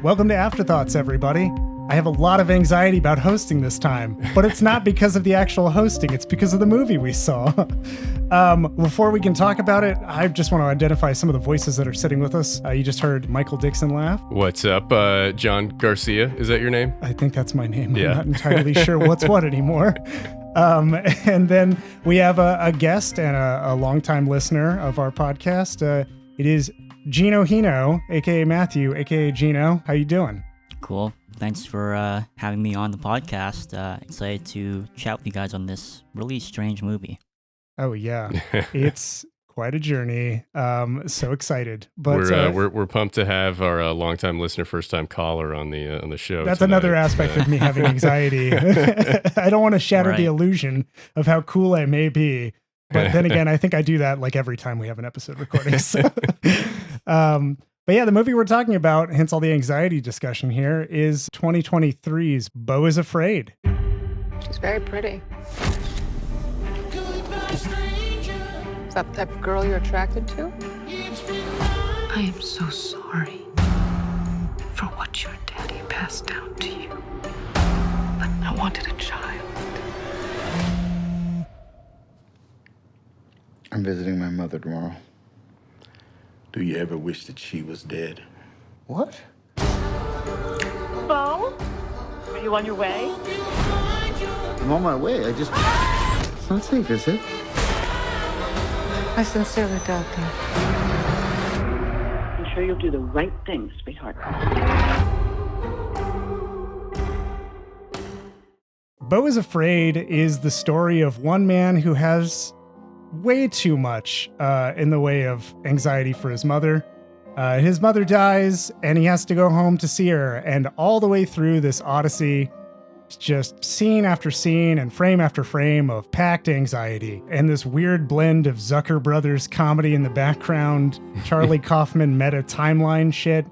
Welcome to Afterthoughts, everybody. I have a lot of anxiety about hosting this time, but it's not because of the actual hosting, it's because of the movie we saw. Before we can talk about it, I just want to identify some of the voices that are sitting with us. You just heard Michael Dixon laugh. What's up, John Garcia? Is that your name? I think that's my name. Yeah. I'm not entirely sure what's what anymore. And then we have a guest and a longtime listener of our podcast. It is Gino, aka Mathew, aka Gino. How you doing? Cool. Thanks for having me on the podcast. Excited to chat with you guys on this really strange movie. Oh yeah, it's quite a journey. So excited, but we're pumped to have our longtime listener, first time caller on the show. That's tonight. another aspect of me having anxiety. I don't want to shatter the illusion of how cool I may be. But then again, I think I do that like every time we have an episode recording. So. But yeah, the movie we're talking about, hence all the anxiety discussion here, is 2023's Beau is Afraid. She's very pretty. Is that the type of girl you're attracted to? I am so sorry for what your daddy passed down to you. But I wanted a child. I'm visiting my mother tomorrow. Do you ever wish that she was dead? What? Beau? Are you on your way? I'm on my way. It's not safe, is it? I sincerely doubt that. I'm sure you'll do the right thing, sweetheart. Beau is Afraid is the story of one man who has way too much in the way of anxiety for his mother. His mother dies and he has to go home to see her. And all the way through this odyssey, it's just scene after scene and frame after frame of packed anxiety and this weird blend of Zucker Brothers comedy in the background, Charlie Kaufman meta timeline shit,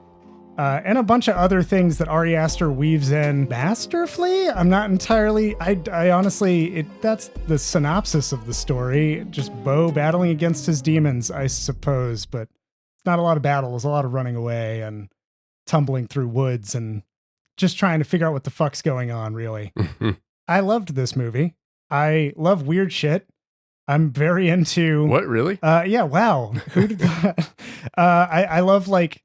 and a bunch of other things that Ari Aster weaves in masterfully. I'm not entirely, I honestly, that's the synopsis of the story. Just Beau battling against his demons, I suppose, but it's not a lot of battle. It's a lot of running away and tumbling through woods and just trying to figure out what the fuck's going on, really. I loved this movie. I love weird shit. I'm very into... What, really? Yeah, wow. Who did that? I love, like,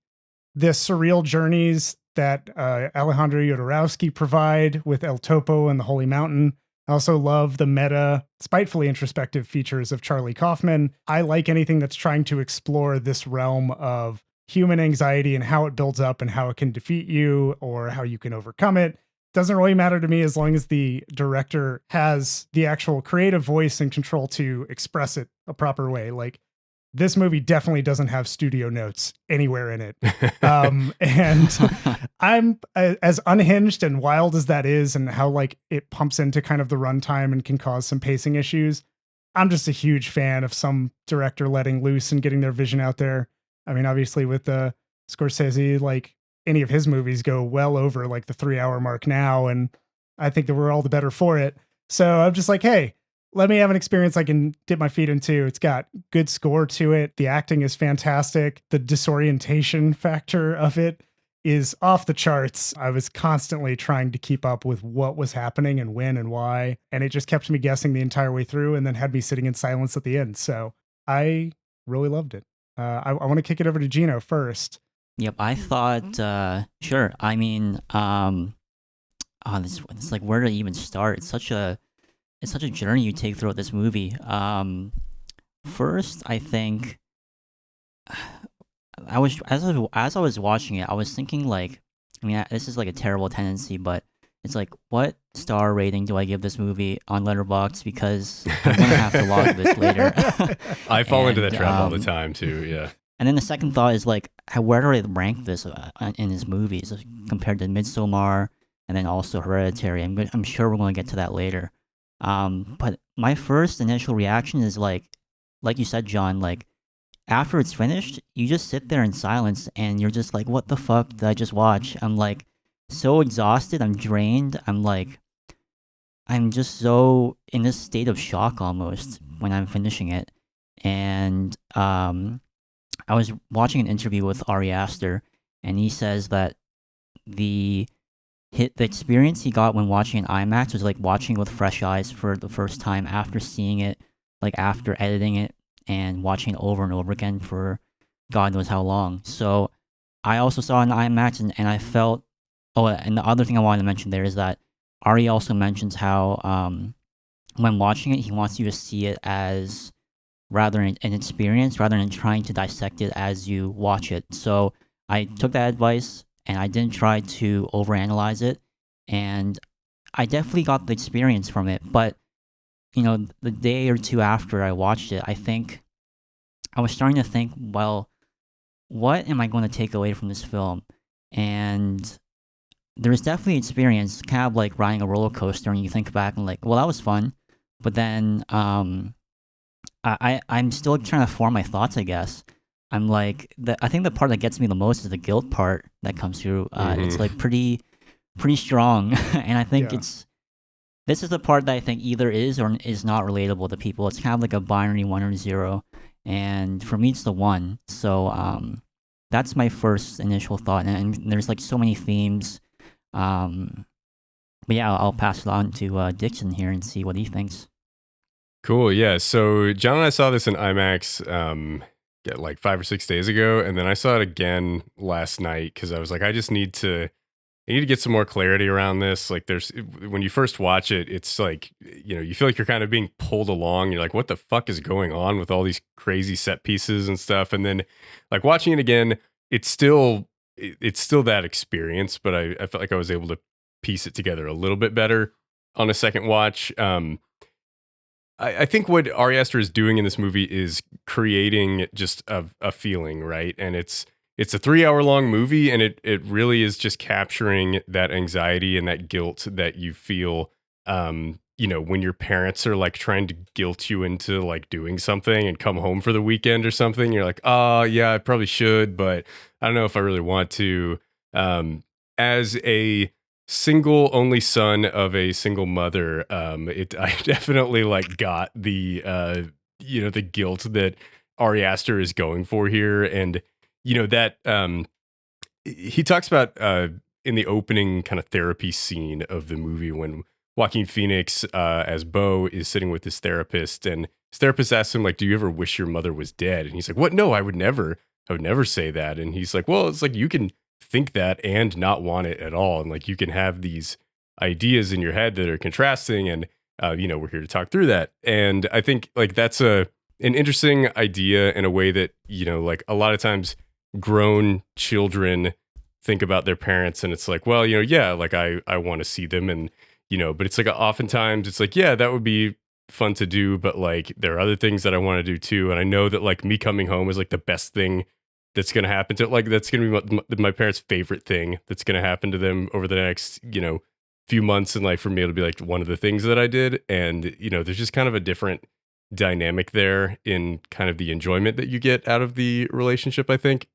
the surreal journeys that Alejandro Jodorowsky provide with El Topo and the Holy Mountain. I also love the meta, spitefully introspective features of Charlie Kaufman. I like anything that's trying to explore this realm of human anxiety and how it builds up and how it can defeat you or how you can overcome it. Doesn't really matter to me as long as the director has the actual creative voice and control to express it a proper way. Like, this movie definitely doesn't have studio notes anywhere in it. And I'm as unhinged and wild as that is and how like it pumps into kind of the runtime and can cause some pacing issues. I'm just a huge fan of some director letting loose and getting their vision out there. I mean, obviously with Scorsese, like any of his movies go well over like the 3-hour mark now. And I think that we're all the better for it. So I'm just like, hey, let me have an experience I can dip my feet into. It's got good score to it. The acting is fantastic. The disorientation factor of it is off the charts. I was constantly trying to keep up with what was happening and when and why. And it just kept me guessing the entire way through and then had me sitting in silence at the end. So I really loved it. I want to kick it over to Gino first. Yep, I thought, sure. I mean, it's like where to even start. It's such a journey you take throughout this movie. First, I think as I was watching it, I was thinking like, I mean, this is like a terrible tendency, but it's like, what star rating do I give this movie on Letterboxd? Because I'm gonna have to log this later. I fall into that trap all the time too. Yeah. And then the second thought is like, where do I rank this in his movies compared to Midsommar and then also Hereditary? I'm sure we're going to get to that later. But my first initial reaction is like you said, John, like after it's finished, you just sit there in silence and you're just like, what the fuck did I just watch? I'm like so exhausted. I'm drained. I'm just so in this state of shock almost when I'm finishing it. And I was watching an interview with Ari Aster, and he says that the experience he got when watching in IMAX was like watching with fresh eyes for the first time after seeing it, like after editing it and watching it over and over again for God knows how long. So I also saw it in IMAX and I felt. Oh, and the other thing I wanted to mention there is that Ari also mentions how when watching it, he wants you to see it as rather an experience rather than trying to dissect it as you watch it. So I took that advice and I didn't try to overanalyze it, and I definitely got the experience from it. But you know, the day or two after I watched it, I think I was starting to think, well, what am I going to take away from this film? And there's definitely experience, kind of like riding a roller coaster, and you think back and like, well, that was fun. But then I'm still trying to form my thoughts, I guess. I'm like, I think the part that gets me the most is the guilt part that comes through. It's like pretty strong, and I think this is the part that I think either is or is not relatable to people. It's kind of like a binary 1 or 0, and for me, it's the 1. So that's my first initial thought, and there's like so many themes. But yeah, I'll pass it on to Dixon here and see what he thinks. Cool. Yeah. So John and I saw this in IMAX like 5 or 6 days ago, and then I saw it again last night because I was like, I need to get some more clarity around this. Like, when you first watch it, it's like, you know, you feel like you're kind of being pulled along. You're like, what the fuck is going on with all these crazy set pieces and stuff? And then, like, watching it again, it's still that experience, but I felt like I was able to piece it together a little bit better on a second watch. I think what Ari Aster is doing in this movie is creating just a feeling, right? And it's a 3-hour long movie, and it really is just capturing that anxiety and that guilt that you feel, you know, when your parents are like trying to guilt you into like doing something and come home for the weekend or something. You're like, oh yeah, I probably should, but I don't know if I really want to. As a single only son of a single mother, I definitely like got the you know, the guilt that Ari Aster is going for here. And you know that he talks about in the opening kind of therapy scene of the movie when Joaquin Phoenix as Beau is sitting with his therapist, and his therapist asks him like, do you ever wish your mother was dead? And he's like, what? No, I would never say that. And he's like, well, it's like you can think that and not want it at all, and like you can have these ideas in your head that are contrasting, and you know, we're here to talk through that. And I think like that's an interesting idea in a way that, you know, like a lot of times grown children think about their parents, and it's like, well, you know, yeah, like I want to see them, and you know, but it's like oftentimes it's like, yeah, that would be fun to do, but like there are other things that I want to do too, and I know that like me coming home is like the best thing that's going to happen to, like, that's going to be my parents' favorite thing that's going to happen to them over the next, you know, few months. And like, for me, it'll be like one of the things that I did. And, you know, there's just kind of a different dynamic there in kind of the enjoyment that you get out of the relationship, I think,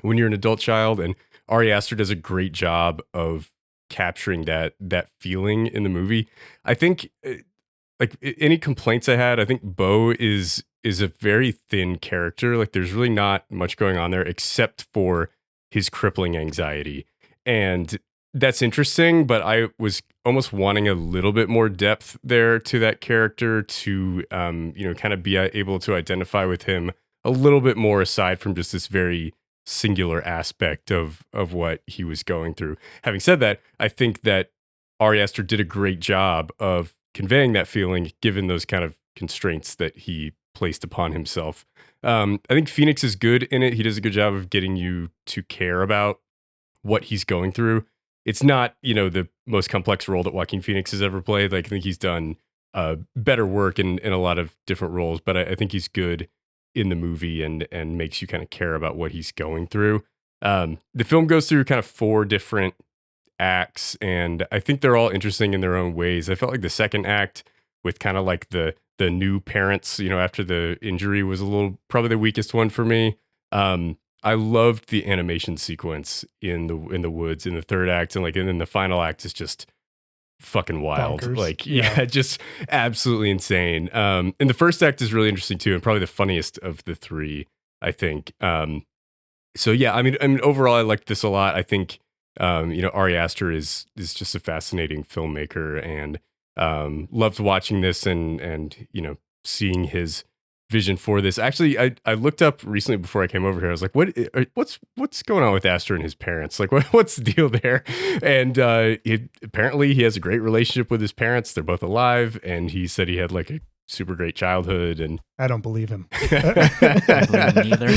when you're an adult child. And Ari Aster does a great job of capturing that feeling in the movie. I think like any complaints I had, I think Beau is a very thin character. Like there's really not much going on there except for his crippling anxiety. And that's interesting, but I was almost wanting a little bit more depth there to that character to, you know, kind of be able to identify with him a little bit more aside from just this very singular aspect of what he was going through. Having said that, I think that Ari Aster did a great job of conveying that feeling given those kind of constraints that he placed upon himself. I think Phoenix is good in it. He does a good job of getting you to care about what he's going through. It's not, you know, the most complex role that Joaquin Phoenix has ever played. Like I think he's done better work in a lot of different roles, but I think he's good in the movie and makes you kind of care about what he's going through. The film goes through kind of 4 different acts, and I think they're all interesting in their own ways. I felt like the second act with kind of like the new parents, you know, after the injury was probably the weakest one for me. I loved the animation sequence in the woods in the third act, and then the final act is just fucking wild. Bonkers. Like, yeah, just absolutely insane. And the first act is really interesting too, and probably the funniest of the 3, I think. So yeah, I mean, overall, I liked this a lot. I think Ari Aster is just a fascinating filmmaker, and loved watching this and seeing his vision for this. Actually, I looked up recently before I came over here. I was like, what's going on with Aster and his parents? Like, what's the deal there? And apparently he has a great relationship with his parents. They're both alive, and he said he had like a super great childhood. And I don't believe him. I don't believe him either.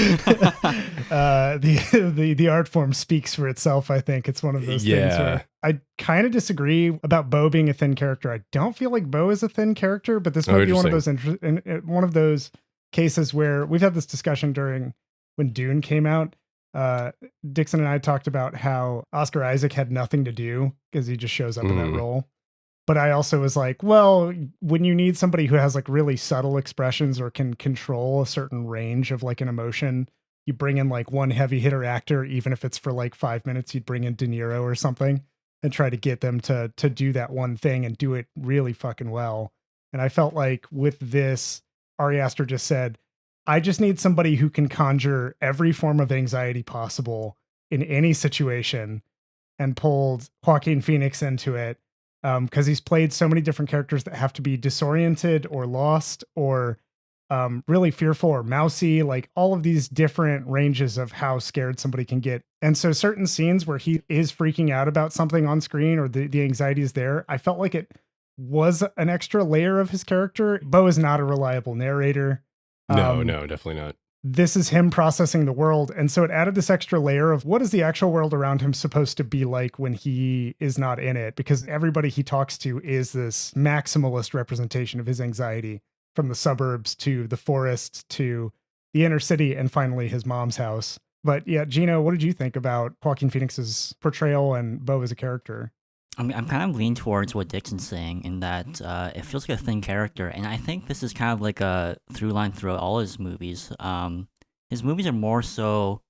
The art form speaks for itself. I think it's one of those things where I kind of disagree about Beau being a thin character. I don't feel like Beau is a thin character, but this might be one of those cases where we've had this discussion during when Dune came out. Dixon and I talked about how Oscar Isaac had nothing to do because he just shows up in that role. But I also was like, well, when you need somebody who has like really subtle expressions or can control a certain range of like an emotion, you bring in like one heavy hitter actor, even if it's for like 5 minutes, you'd bring in De Niro or something and try to get them to do that one thing and do it really fucking well. And I felt like with this, Ari Aster just said, I just need somebody who can conjure every form of anxiety possible in any situation, and pulled Joaquin Phoenix into it. Because he's played so many different characters that have to be disoriented or lost or really fearful or mousy, like all of these different ranges of how scared somebody can get. And so certain scenes where he is freaking out about something on screen or the anxiety is there, I felt like it was an extra layer of his character. Beau is not a reliable narrator. No, definitely not. This is him processing the world. And so it added this extra layer of what is the actual world around him supposed to be like when he is not in it? Because everybody he talks to is this maximalist representation of his anxiety, from the suburbs to the forest to the inner city and finally his mom's house. But yeah, Gino, what did you think about Joaquin Phoenix's portrayal and Beau as a character? I'm kind of leaning towards what Dixon's saying in that it feels like a thin character, and I think this is kind of like a through line throughout all his movies. His movies are more so,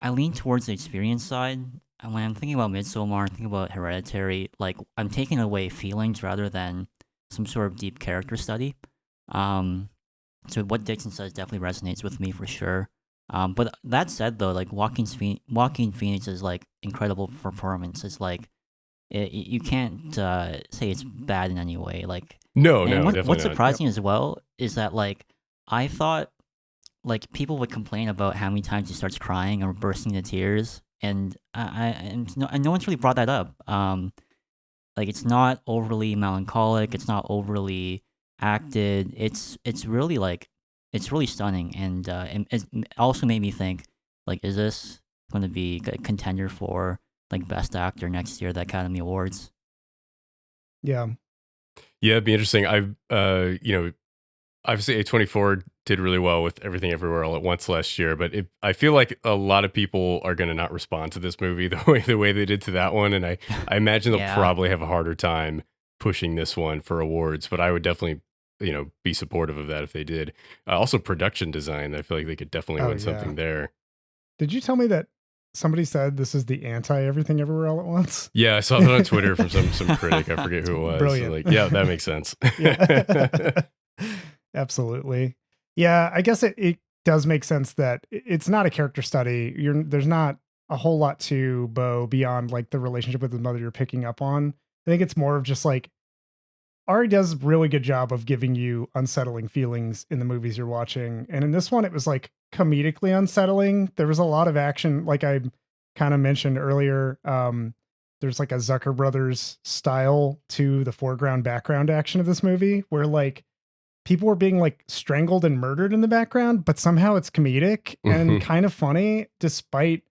I lean towards the experience side. And when I'm thinking about Midsommar, thinking about Hereditary, like I'm taking away feelings rather than some sort of deep character study. So what Dixon says definitely resonates with me for sure. But that said, though, like Joaquin Phoenix's like incredible performance is like, you can't say it's bad in any way. Like definitely what's not. surprising as well is that like I thought like people would complain about how many times he starts crying or bursting into tears, and no one's really brought that up. Like it's not overly melancholic, it's not overly acted. It's really like it's really stunning, and it also made me think like, is this going to be a contender for like Best Actor next year at the Academy Awards? Yeah, it'd be interesting. Obviously A24 did really well with Everything Everywhere All at Once last year, but I feel like a lot of people are going to not respond to this movie the way they did to that one, and I imagine they'll probably have a harder time pushing this one for awards. But I would definitely be supportive of that if they did. Also, production design, I feel like they could definitely win something there. Did you tell me that somebody said this is the anti Everything Everywhere All at Once? Yeah, I saw that on Twitter from some critic. I forget who it was. Brilliant. So like, yeah, that makes sense. Absolutely. Yeah, I guess it does make sense that it's not a character study. There's not a whole lot to Beau beyond like the relationship with his mother you're picking up on. I think it's more of just like Ari does a really good job of giving you unsettling feelings in the movies you're watching. And in this one, it was like comedically unsettling. There was a lot of action, like I kind of mentioned earlier. There's like a Zucker Brothers style to the foreground background action of this movie where like people were being like strangled and murdered in the background, but somehow it's comedic and kind of funny despite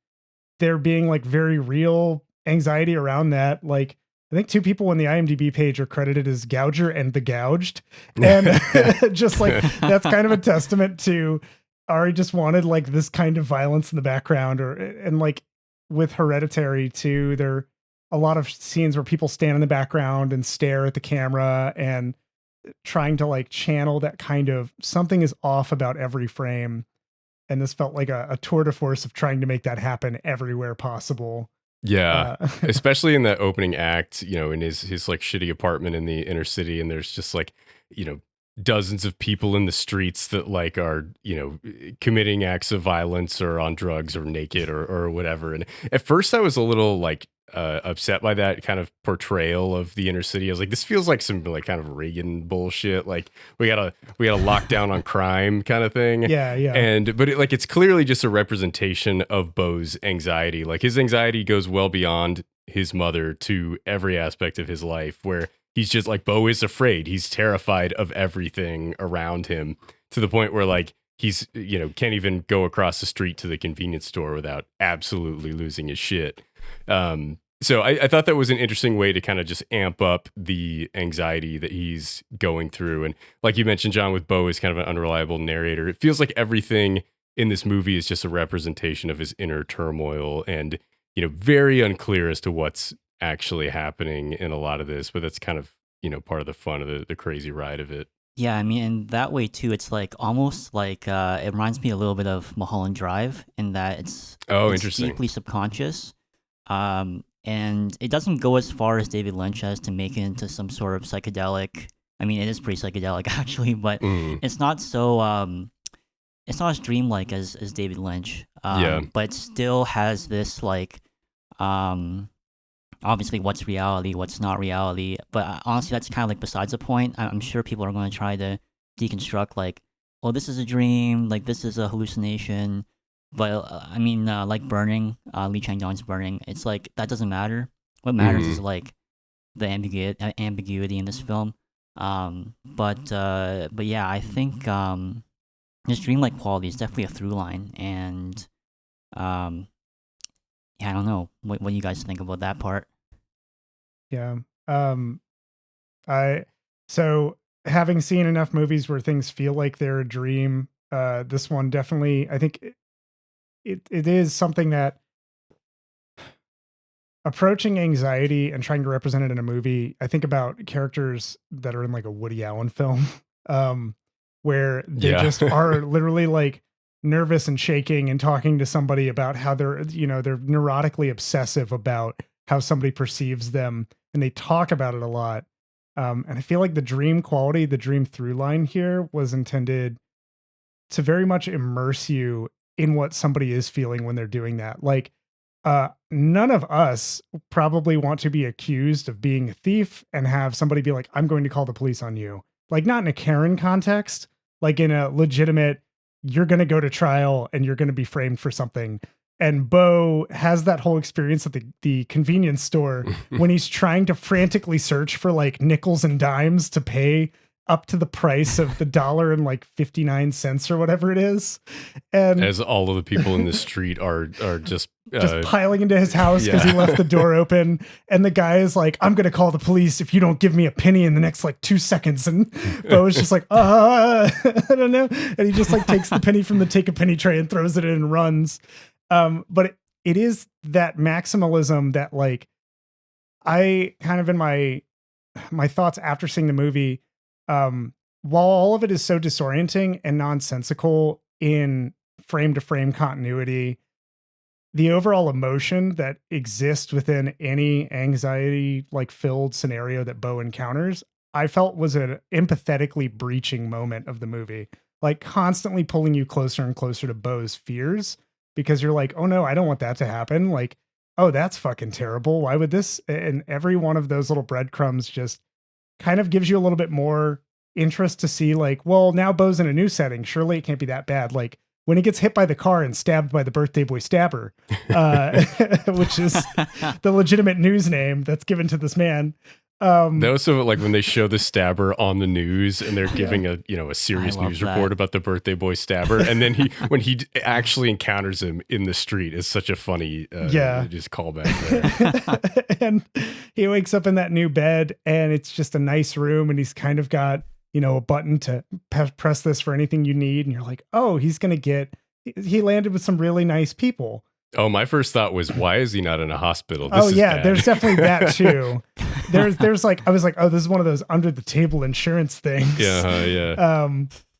there being like very real anxiety around that. Like I think 2 people on the IMDb page are credited as Gouger and the Gouged. And just like, that's kind of a testament to Ari just wanted like this kind of violence in the background and like with Hereditary too, there are a lot of scenes where people stand in the background and stare at the camera and trying to like channel that kind of something is off about every frame. And this felt like a tour de force of trying to make that happen everywhere possible. Yeah, especially in that opening act, in his like shitty apartment in the inner city, and there's just like, dozens of people in the streets that like are, committing acts of violence or on drugs or naked or whatever. And at first I was a little like upset by that kind of portrayal of the inner city. I was like, this feels like some like kind of Reagan bullshit. Like we gotta lock down on crime kind of thing. Yeah. But it's clearly just a representation of Beau's anxiety. Like his anxiety goes well beyond his mother to every aspect of his life, where he's just like, Beau is afraid. He's terrified of everything around him, to the point where like he's, can't even go across the street to the convenience store without absolutely losing his shit. So I thought that was an interesting way to kind of just amp up the anxiety that he's going through. And like you mentioned, John, with Beau is kind of an unreliable narrator. It feels like everything in this movie is just a representation of his inner turmoil, and, very unclear as to what's actually happening in a lot of this. But that's kind of, part of the fun of the crazy ride of it. Yeah, I mean, in that way too, it's like almost like it reminds me a little bit of Mulholland Drive in that it's Interesting. deeply subconscious. And it doesn't go as far as David Lynch has to make it into some sort of psychedelic. I mean, it is pretty psychedelic actually, but it's not so. It's not as dreamlike as David Lynch. But it still has this like, obviously what's reality, what's not reality. But honestly, that's kind of like besides the point. I'm sure people are going to try to deconstruct like, well, this is a dream, like this is a hallucination. But I mean, like Burning, Lee Chang-dong's Burning, it's like that doesn't matter. What matters is like the ambiguity in this film. But yeah, I think this dreamlike quality is definitely a through line, and yeah, I don't know what do you guys think about that part. Yeah. So having seen enough movies where things feel like they're a dream, this one definitely, I think it is something that approaching anxiety and trying to represent it in a movie. I think about characters that are in like a Woody Allen film, where they just are literally like nervous and shaking and talking to somebody about how they're neurotically obsessive about how somebody perceives them, and they talk about it a lot. And I feel like the dream quality, the dream through line here was intended to very much immerse you in what somebody is feeling when they're doing that. Like, none of us probably want to be accused of being a thief and have somebody be like, I'm going to call the police on you. Like, not in a Karen context, like in a legitimate, you're going to go to trial and you're going to be framed for something. And Beau has that whole experience at the convenience store when he's trying to frantically search for like nickels and dimes to pay up to the price of the $1.59 or whatever it is. And as all of the people in the street are just piling into his house because he left the door open. And the guy is like, I'm going to call the police if you don't give me a penny in the next like 2 seconds. And Beau is just like, I don't know. And he just like takes the penny from the take a penny tray and throws it in and runs. But it is that maximalism that like, I kind of in my thoughts after seeing the movie, while all of it is so disorienting and nonsensical in frame to frame continuity, the overall emotion that exists within any anxiety like filled scenario that Beau encounters, I felt was an empathetically breaching moment of the movie, like constantly pulling you closer and closer to Beau's fears, because you're like, oh no, I don't want that to happen. Like, oh, that's fucking terrible. Why would this? And every one of those little breadcrumbs just kind of gives you a little bit more interest to see like, well, now Beau's in a new setting. Surely it can't be that bad. Like when he gets hit by the car and stabbed by the birthday boy stabber, which is the legitimate news name that's given to this man. That was so like when they show the stabber on the news and they're giving a serious news report about the birthday boy stabber, and then when he actually encounters him in the street, is such a funny just callback there. And he wakes up in that new bed and it's just a nice room, and he's kind of got a button to press this for anything you need, and you're like, oh, he landed with some really nice people. Oh, my first thought was, why is he not in a hospital? There's definitely that too. There's like, I was like, oh, this is one of those under the table insurance things. Yeah.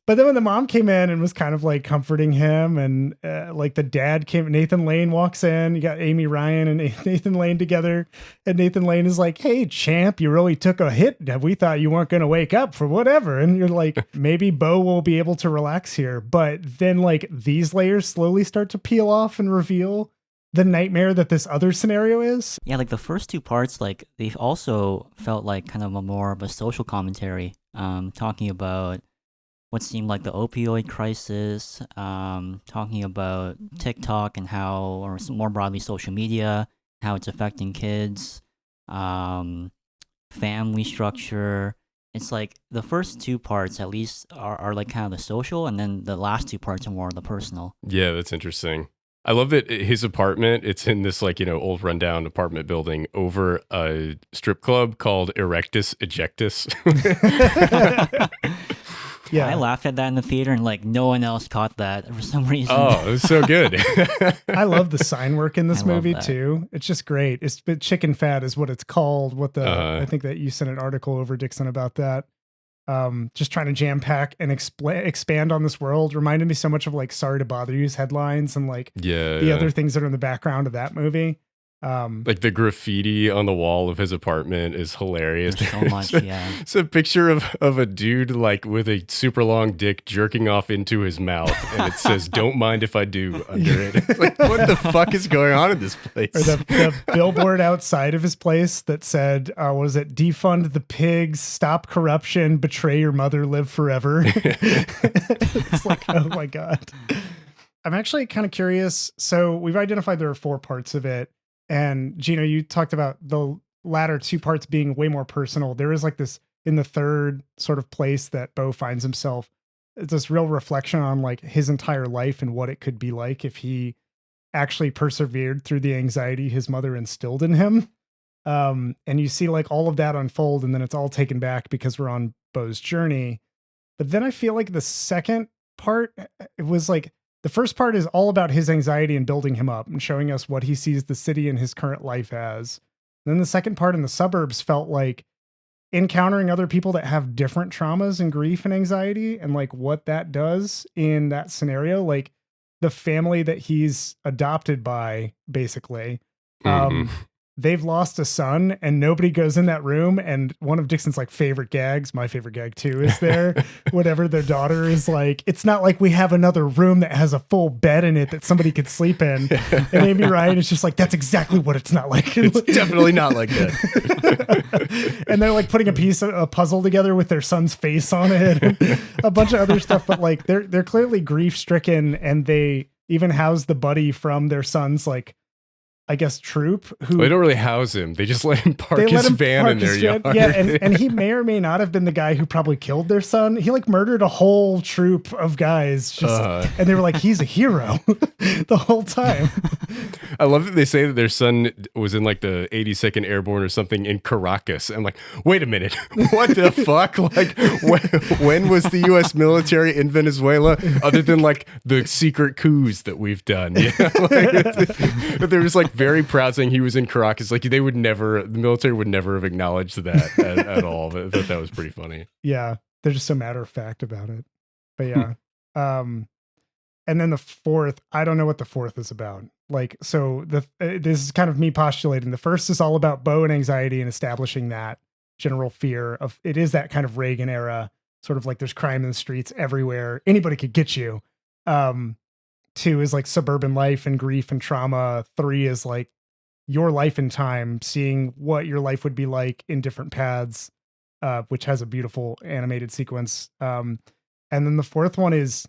But then when the mom came in and was kind of like comforting him, and like the dad came, Nathan Lane walks in. You got Amy Ryan and Nathan Lane together, and Nathan Lane is like, "Hey, champ, you really took a hit. We thought you weren't going to wake up for whatever." And you're like, maybe Beau will be able to relax here. But then like these layers slowly start to peel off and reveal the nightmare that this other scenario is. Yeah, like the first two parts, like they also felt like kind of a more of a social commentary, talking about what seemed like the opioid crisis, talking about TikTok and how, or more broadly, social media, how it's affecting kids, family structure. It's like the first two parts, at least, are like kind of the social, and then the last two parts are more of the personal. Yeah, that's interesting. I love that his apartment, it's in this like, old rundown apartment building over a strip club called Erectus Ejectus. Yeah, I laughed at that in the theater, and like no one else caught that for some reason. Oh, it was so good. I love the sign work in this I love movie that. too. It's just great. It's but chicken fat is what it's called. What the Uh-huh. I think that you sent an article over, Dixon, about that. Just trying to jam pack and expand on this world reminded me so much of like "Sorry to Bother You's" headlines and like Yeah. the other things that are in the background of that movie. Like the graffiti on the wall of his apartment is hilarious. There's so much, yeah. It's a picture of a dude like with a super long dick jerking off into his mouth, and it says "Don't mind if I do" under it. It's like, what the fuck is going on in this place? Or the billboard outside of his place that said, was it "Defund the pigs, stop corruption, betray your mother, live forever." It's like, oh my God. I'm actually kind of curious. So we've identified there are 4 parts of it. And Gino, you talked about the latter 2 parts being way more personal. There is like this in the third sort of place that Beau finds himself. It's this real reflection on like his entire life and what it could be like if he actually persevered through the anxiety his mother instilled in him. And you see like all of that unfold, and then it's all taken back because we're on Beau's journey. But then I feel like the second part, it was like, the first part is all about his anxiety and building him up and showing us what he sees the city and his current life as. And then the second part in the suburbs felt like encountering other people that have different traumas and grief and anxiety, and like what that does in that scenario. Like the family that he's adopted by, basically, Mhm. they've lost a son, and nobody goes in that room. And one of Dixon's like favorite gags, my favorite gag too, is there. Whatever their daughter is like, it's not like we have another room that has a full bed in it that somebody could sleep in. And Amy Ryan is just like, that's exactly what it's not like. It's definitely not like that. And they're like putting a puzzle together with their son's face on it, and a bunch of other stuff. But like they're clearly grief stricken, and they even house the buddy from their son's, like, I guess, troop, who They don't really house him. They just let him park they his let him van park in their his van. yard. Yeah, and he may or may not have been the guy who probably killed their son. He like murdered a whole troop of guys, just and they were like, he's a hero the whole time. I love that they say that their son was in like the 82nd Airborne or something in Caracas. I'm like, wait a minute, what the fuck? Like, when was the U.S. military in Venezuela, other than like the secret coups that we've done? You know? Like, they're just like very proud saying he was in Caracas. Like the military would never have acknowledged that at all. But I thought that was pretty funny. Yeah, they're just so matter of fact about it. But yeah, and then the fourth, I don't know what the fourth is about. Like, so this is kind of me postulating. The first is all about Beau and anxiety and establishing that general fear of, it is that kind of Reagan era, sort of like there's crime in the streets everywhere. Anybody could get you. 2 is like suburban life and grief and trauma. 3 is like your life in time, seeing what your life would be like in different paths, which has a beautiful animated sequence. And then the fourth one is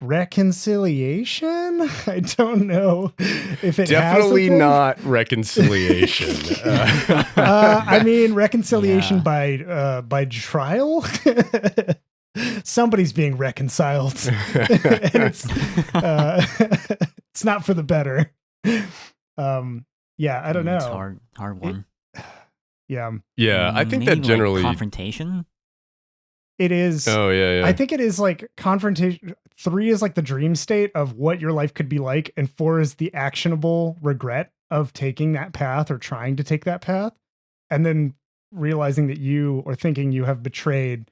reconciliation. I don't know if it Definitely has a thing. not reconciliation. I mean, reconciliation by trial. Somebody's being reconciled, and it's not for the better. Yeah, I don't know. It's hard one. Yeah, Yeah, I think Maybe that generally. like confrontation. it is. Oh yeah, yeah. I think it is like confrontation. 3 is like the dream state of what your life could be like, and 4 is the actionable regret of taking that path or trying to take that path, and then realizing that you, or thinking you have betrayed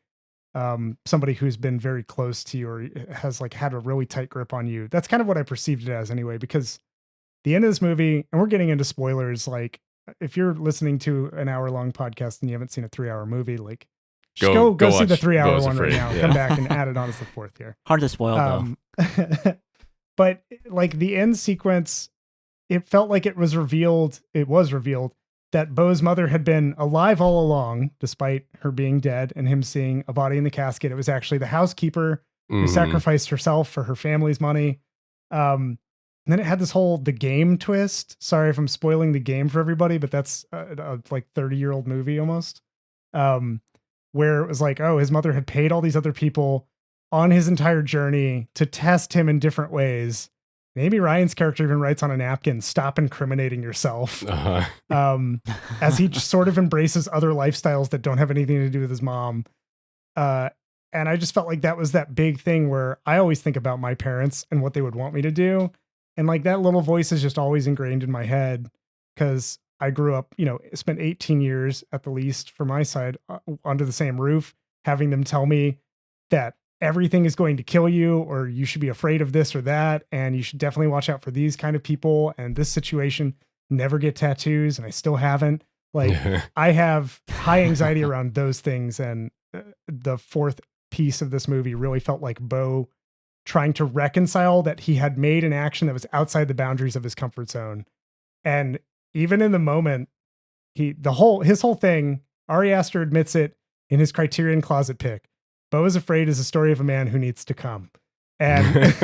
somebody who's been very close to you or has like had a really tight grip on you. That's kind of what I perceived it as anyway, because the end of this movie, and we're getting into spoilers, like if you're listening to an hour-long podcast and you haven't seen a 3-hour movie, like just go see the 3-hour one right now. Come back and add it on as the fourth here. Hard to spoil though. But like the end sequence, it felt like it was revealed that Beau's mother had been alive all along, despite her being dead and him seeing a body in the casket. It was actually the housekeeper who sacrificed herself for her family's money. And then it had this whole the game twist. Sorry if I'm spoiling the game for everybody, but that's a like 30-year-old movie almost. Where it was like, oh, his mother had paid all these other people on his entire journey to test him in different ways. Amy Ryan's character even writes on a napkin, "Stop incriminating yourself." As he sort of embraces other lifestyles that don't have anything to do with his mom. And I just felt like that was that big thing where I always think about my parents and what they would want me to do. And like that little voice is just always ingrained in my head because I grew up, spent 18 years at the least for my side under the same roof, having them tell me that everything is going to kill you, or you should be afraid of this or that. And you should definitely watch out for these kind of people. And this situation, never get tattoos. And I still haven't. Like I have high anxiety around those things. And the fourth piece of this movie really felt like Beau trying to reconcile that he had made an action that was outside the boundaries of his comfort zone. And even in the moment, his whole thing, Ari Aster admits it in his Criterion Closet pick. Beau is Afraid is a story of a man who needs to come. And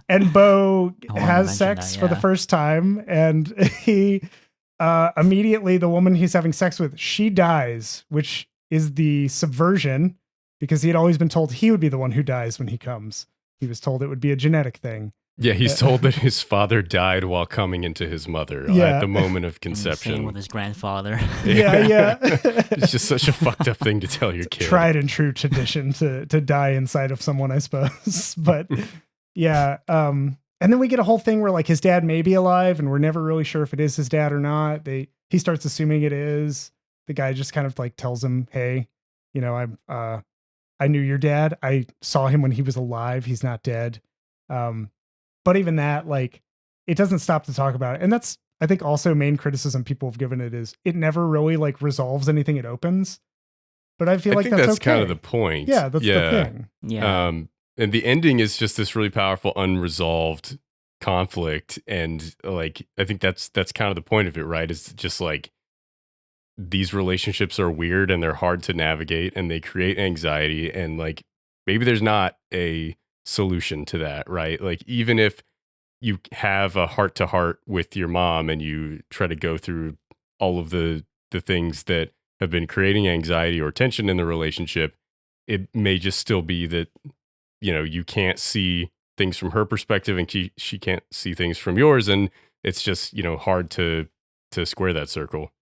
and Beau has sex for the first time, and he immediately, the woman he's having sex with, she dies, which is the subversion, because he had always been told he would be the one who dies when he comes. He was told it would be a genetic thing. Yeah, he's told that his father died while coming into his mother at the moment of conception. Same with his grandfather. Yeah. It's just such a fucked up thing to tell your kid. Tried and true tradition to die inside of someone, I suppose. But yeah. And then we get a whole thing where like his dad may be alive and we're never really sure if it is his dad or not. He starts assuming it is. The guy just kind of like tells him, hey, I knew your dad. I saw him when he was alive. He's not dead. But even that, like, it doesn't stop to talk about it. And that's, I think, also main criticism people have given it is it never really like resolves anything it opens. But I feel like that's okay. Kind of the point. Yeah, that's the thing. Yeah. And the ending is just this really powerful, unresolved conflict. And like, I think that's kind of the point of it, right? It's just like these relationships are weird and they're hard to navigate and they create anxiety. And like, maybe there's not a solution to that, right? Like even if you have a heart to heart with your mom and you try to go through all of the things that have been creating anxiety or tension in the relationship, it may just still be that you can't see things from her perspective and she can't see things from yours, and it's just hard to square that circle.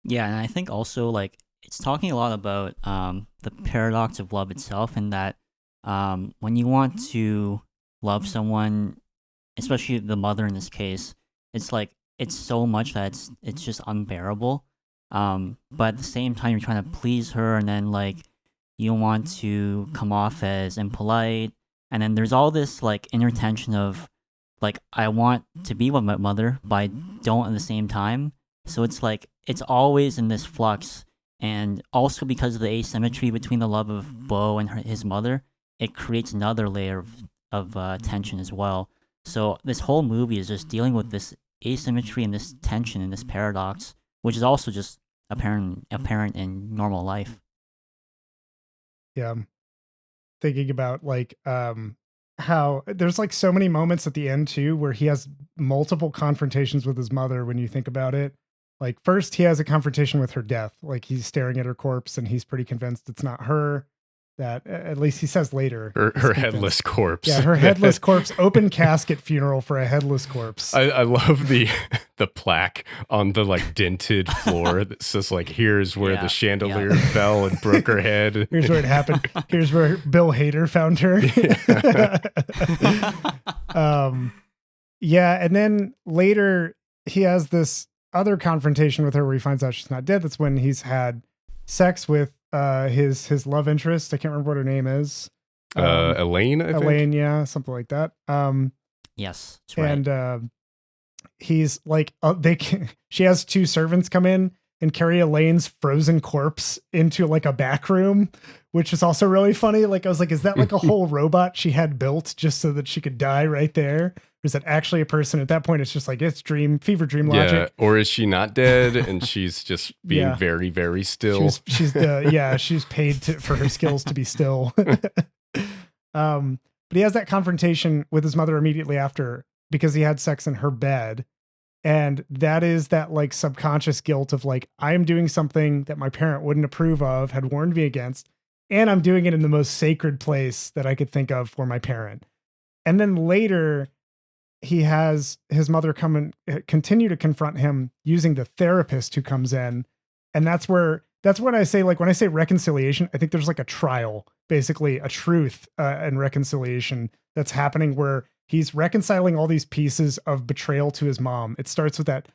Yeah, and I think also like it's talking a lot about the paradox of love itself, and that when you want to love someone, especially the mother in this case, it's like it's so much that it's just unbearable. But at the same time, you're trying to please her, and then like you want to come off as impolite, and then there's all this like inner tension of like I want to be with my mother, but I don't at the same time. So it's like it's always in this flux, and also because of the asymmetry between the love of Beau and his mother, it creates another layer of tension as well. So this whole movie is just dealing with this asymmetry and this tension and this paradox, which is also just apparent in normal life. Yeah. Thinking about like how there's like so many moments at the end too where he has multiple confrontations with his mother when you think about it. Like first he has a confrontation with her death. Like he's staring at her corpse and he's pretty convinced it's not her. That at least he says later. Her headless corpse. Yeah, her headless corpse. Open casket funeral for a headless corpse. I love the plaque on the like dented floor that says like, here's where the chandelier fell and broke her head. Here's where it happened. Here's where Bill Hader found her. Yeah, and then later he has this other confrontation with her where he finds out she's not dead. That's when he's had sex with his love interest. I can't remember what her name is. Elaine, I think. Elaine, yeah, something like that. Yes, that's right. And he's like, she has two servants come in and carry Elaine's frozen corpse into like a back room, which is also really funny. Like, I was like, is that like a whole robot she had built just so that she could die right there? Or is that actually a person? At that point, it's just like, it's fever dream logic. Yeah, or is she not dead and she's just being very, very still? She's paid for her skills to be still. But he has that confrontation with his mother immediately after because he had sex in her bed. And that is that like subconscious guilt of like, I'm doing something that my parent wouldn't approve of, had warned me against, and I'm doing it in the most sacred place that I could think of for my parent. And then later he has his mother come and continue to confront him using the therapist who comes in. And that's when I say, like, when I say reconciliation, I think there's like a trial, basically a truth and reconciliation that's happening where he's reconciling all these pieces of betrayal to his mom. It starts with that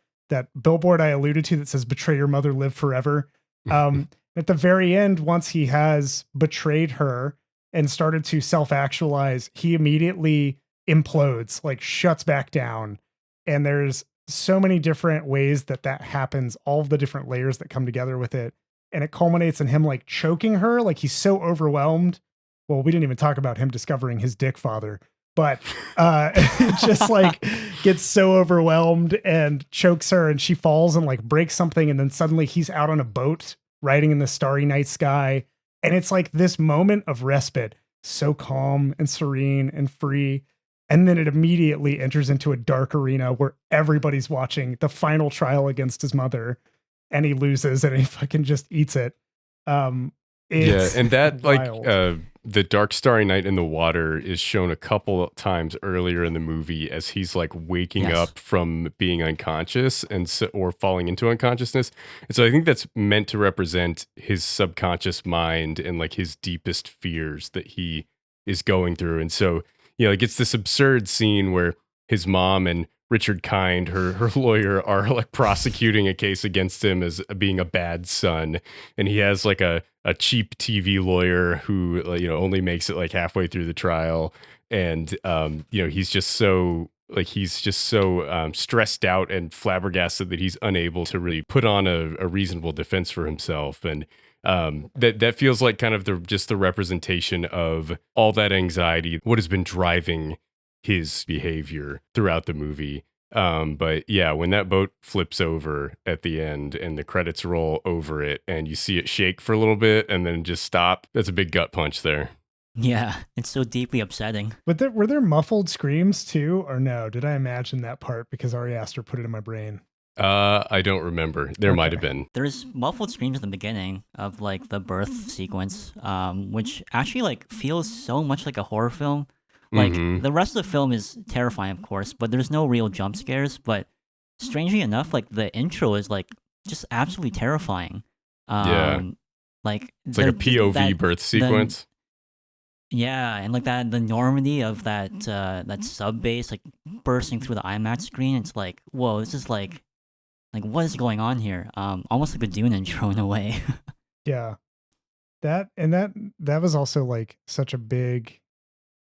billboard I alluded to that says "Betray your mother, live forever." At the very end, once he has betrayed her and started to self-actualize, he immediately implodes, like shuts back down. And there's so many different ways that happens, all of the different layers that come together with it. And it culminates in him like choking her, like he's so overwhelmed. Well, we didn't even talk about him discovering his dick father. But just like gets so overwhelmed and chokes her, and she falls and like breaks something, and then suddenly he's out on a boat riding in the starry night sky, and it's like this moment of respite, so calm and serene and free, and then it immediately enters into a dark arena where everybody's watching the final trial against his mother, and he loses, and he fucking just eats it. And that wild. Like the dark starry night in the water is shown a couple of times earlier in the movie as he's like waking up from being unconscious or falling into unconsciousness. And so I think that's meant to represent his subconscious mind and like his deepest fears that he is going through. And so, like it's this absurd scene where his mom and Richard Kind, her lawyer, are like prosecuting a case against him as being a bad son, and he has like a cheap TV lawyer who only makes it like halfway through the trial, and he's just so stressed out and flabbergasted that he's unable to really put on a reasonable defense for himself, and that feels like kind of the representation of all that anxiety, what has been driving his behavior throughout the movie. But yeah, when that boat flips over at the end and the credits roll over it and you see it shake for a little bit and then just stop, that's a big gut punch there. Yeah, it's so deeply upsetting. But were there muffled screams too, or no? Did I imagine that part because Ari Aster put it in my brain? I don't remember. There might have been. There's muffled screams at the beginning of like the birth sequence, which actually like feels so much like a horror film. Like, the rest of the film is terrifying, of course, but there's no real jump scares. But strangely enough, like, the intro is, like, just absolutely terrifying. Like, it's like a POV birth sequence. And, like, the enormity of that sub bass, like, bursting through the IMAX screen. It's like, whoa, this is, like, what is going on here? Almost like a Dune intro in a way. Yeah. That was also, like, such a big...